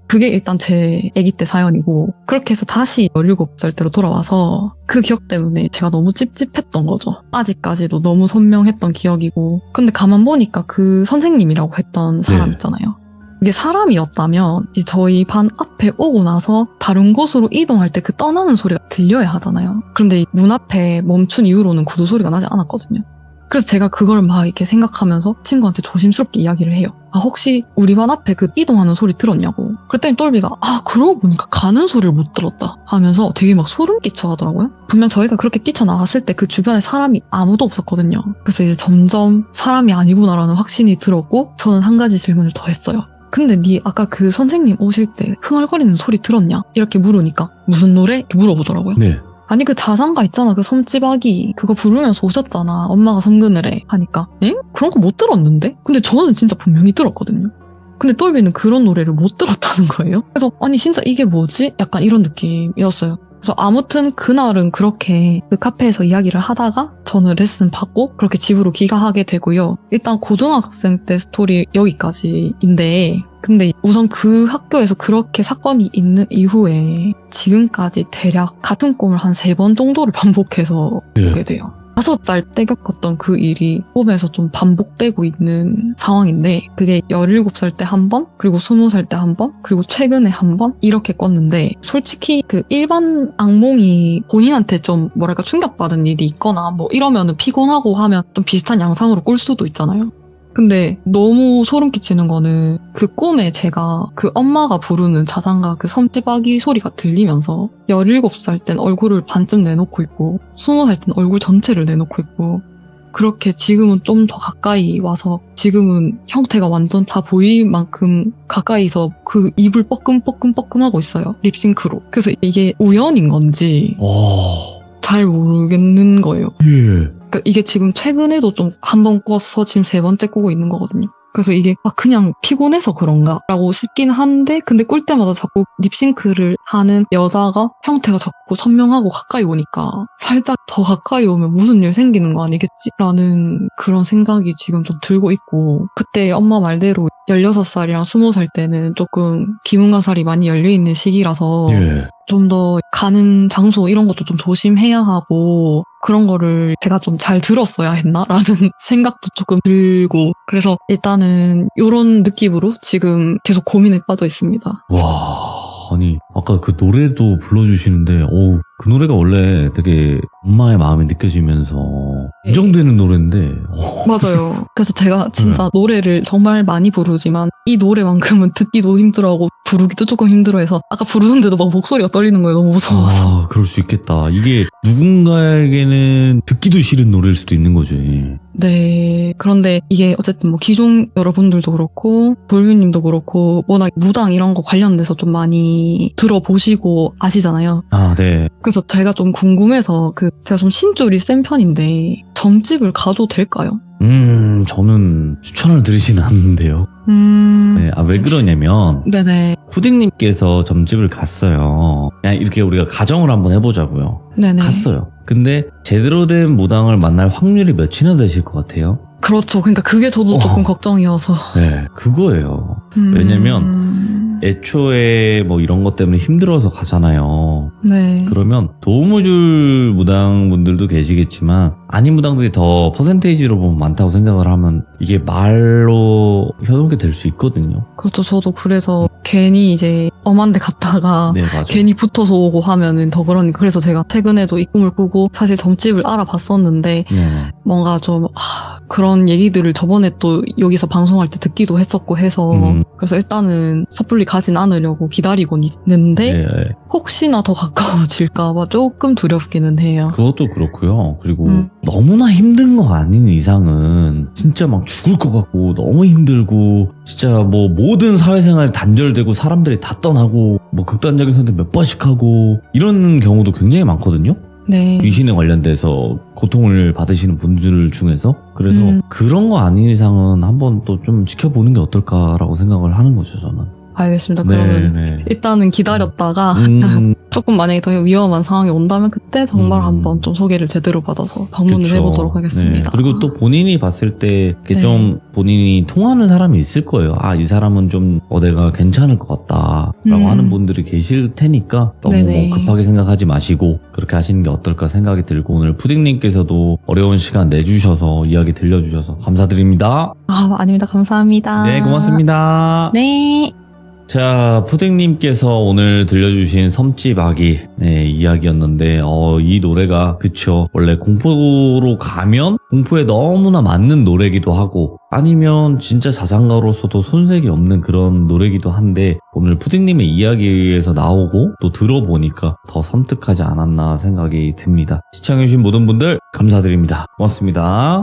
그게 일단 제 아기 때 사연이고 그렇게 해서 다시 17살 때로 돌아와서 그 기억 때문에 제가 너무 찝찝했던 거죠. 아직까지도 너무 선명했던 기억이고 근데 가만 보니까 그 선생님이라고 했던 사람 있잖아요. 이게 사람이었다면 이제 저희 반 앞에 오고 나서 다른 곳으로 이동할 때 그 떠나는 소리가 들려야 하잖아요. 그런데 문 앞에 멈춘 이후로는 구두 소리가 나지 않았거든요. 그래서 제가 그걸 막 이렇게 생각하면서 친구한테 조심스럽게 이야기를 해요. 아, 혹시 우리 반 앞에 그 이동하는 소리 들었냐고. 그랬더니 똘비가 그러고 보니까 가는 소리를 못 들었다 하면서 되게 막 소름 끼쳐 하더라고요. 분명 저희가 그렇게 뛰쳐나갔을 때 그 주변에 사람이 아무도 없었거든요. 그래서 이제 점점 사람이 아니구나라는 확신이 들었고 저는 한 가지 질문을 더 했어요. 근데 니 아까 그 선생님 오실 때 흥얼거리는 소리 들었냐? 이렇게 물으니까 무슨 노래? 이렇게 물어보더라고요. 네. 아니 그 자장가 있잖아, 그 섬지박이 그거 부르면서 오셨잖아, 엄마가 섬그늘 해 하니까 엥? 그런 거 못 들었는데? 근데 저는 진짜 분명히 들었거든요. 근데 똘비는 그런 노래를 못 들었다는 거예요. 그래서 아니 진짜 이게 뭐지? 약간 이런 느낌이었어요. 그래서 아무튼 그날은 그렇게 그 카페에서 이야기를 하다가 저는 레슨 받고 그렇게 집으로 귀가하게 되고요. 일단 고등학생 때 스토리 여기까지인데, 근데 우선 그 학교에서 그렇게 사건이 있는 이후에 지금까지 대략 같은 꿈을 한 3번 정도를 반복해서 보게 돼요. 5살 때 겪었던 그 일이 꿈에서 좀 반복되고 있는 상황인데, 그게 17살 때 한 번, 그리고 20살 때 한 번, 그리고 최근에 한 번 이렇게 꿨는데, 솔직히 그 일반 악몽이 본인한테 좀 뭐랄까 충격받은 일이 있거나 뭐 이러면은 피곤하고 하면 좀 비슷한 양상으로 꿀 수도 있잖아요. 근데 너무 소름 끼치는 거는 그 꿈에 제가 그 엄마가 부르는 자장가 그 섬지박이 소리가 들리면서 17살 땐 얼굴을 반쯤 내놓고 있고 20살 땐 얼굴 전체를 내놓고 있고, 그렇게 지금은 좀 더 가까이 와서 지금은 형태가 완전 다 보일 만큼 가까이서 그 입을 뻐끔뻐끔뻐끔하고 있어요, 립싱크로. 그래서 이게 우연인 건지 잘 모르겠는 거예요. 예. 그러니까 이게 지금 최근에도 좀 한 번 꿔서 지금 3번째 꾸고 있는 거거든요. 그래서 이게 그냥 피곤해서 그런가 라고 싶긴 한데, 근데 꿀 때마다 자꾸 립싱크를 하는 여자가 형태가 자꾸 선명하고 가까이 오니까 살짝 더 가까이 오면 무슨 일 생기는 거 아니겠지? 라는 그런 생각이 지금 좀 들고 있고, 그때 엄마 말대로 16살이랑 20살 때는 조금 기문가살이 많이 열려있는 시기라서 예. 좀 더 가는 장소 이런 것도 좀 조심해야 하고, 그런 거를 제가 좀 잘 들었어야 했나라는 생각도 조금 들고, 그래서 일단은 이런 느낌으로 지금 계속 고민에 빠져 있습니다. 와, 아니 아까 그 노래도 불러주시는데 그 노래가 원래 되게 엄마의 마음이 느껴지면서 인정되는 노래인데 맞아요. 그래서 제가 진짜 노래를 정말 많이 부르지만 이 노래만큼은 듣기도 힘들어하고 부르기도 조금 힘들어해서 아까 부르는데도 막 목소리가 떨리는 거예요. 너무 무서워서. 그럴 수 있겠다. 이게 누군가에게는 듣기도 싫은 노래일 수도 있는 거지. 네. 그런데 이게 어쨌든 뭐 기종 여러분들도 그렇고 돌비님도 그렇고 워낙 무당 이런 거 관련돼서 좀 많이 들어보시고 아시잖아요. 네. 그래서 제가 좀 궁금해서 제가 좀 신줄이 센 편인데 점집을 가도 될까요? 저는 추천을 드리진 않는데요. 네, 왜 그러냐면 네네. 후딩님께서 점집을 갔어요. 그냥 이렇게 우리가 가정을 한번 해보자고요. 네네. 갔어요. 근데 제대로 된 무당을 만날 확률이 몇이나 되실 것 같아요? 그렇죠. 그러니까 그게 저도 조금 걱정이어서. 네, 그거예요. 왜냐면 애초에 뭐 이런 것 때문에 힘들어서 가잖아요. 네. 그러면 도움을 줄 무당분들도 계시겠지만 아닌 무당들이 더 퍼센테이지로 보면 많다고 생각을 하면 이게 말로 현혹이 될 수 있거든요. 그렇죠. 저도 그래서 괜히 이제 엄한 데 갔다가 네, 맞아요. 괜히 붙어서 오고 하면은 더 그러니까. 그래서 제가 최근에도 이 꿈을 꾸고 사실 점집을 알아봤었는데 네. 뭔가 좀 그런 얘기들을 저번에 또 여기서 방송할 때 듣기도 했었고 해서 그래서 일단은 섣불리 가진 않으려고 기다리고 있는데 네. 혹시나 더 가까워질까봐 조금 두렵기는 해요. 그것도 그렇고요. 그리고 너무나 힘든 거 아닌 이상은 진짜 막 죽을 것 같고 너무 힘들고 진짜 뭐 모든 사회생활 단절되고 사람들이 다 떠나고 뭐 극단적인 선택 몇 번씩 하고 이런 경우도 굉장히 많거든요. 네. 귀신에 관련돼서 고통을 받으시는 분들 중에서. 그래서 그런 거 아닌 이상은 한번 또 좀 지켜보는 게 어떨까라고 생각을 하는 거죠, 저는. 알겠습니다. 그러면 네. 일단은 기다렸다가 음, 조금 만약에 더 위험한 상황이 온다면 그때 정말 음. 한번 좀 소개를 제대로 받아서 방문을 그쵸. 해보도록 하겠습니다. 네. 그리고 또 본인이 봤을 때 이렇게 네. 좀 본인이 통하는 사람이 있을 거예요. 아, 이 사람은 좀 내가 괜찮을 것 같다라고 하는 분들이 계실 테니까 너무 네네. 뭐 급하게 생각하지 마시고 그렇게 하시는 게 어떨까 생각이 들고 오늘 푸딩님께서도 어려운 시간 내주셔서 이야기 들려주셔서 감사드립니다. 아닙니다. 감사합니다. 네, 고맙습니다. 네. 자, 푸딩님께서 오늘 들려주신 섬집 아기 이야기였는데 이 노래가 그쵸, 원래 공포로 가면 공포에 너무나 맞는 노래기도 하고 아니면 진짜 자장가로서도 손색이 없는 그런 노래기도 한데 오늘 푸딩님의 이야기에서 나오고 또 들어보니까 더 섬뜩하지 않았나 생각이 듭니다. 시청해주신 모든 분들 감사드립니다. 고맙습니다.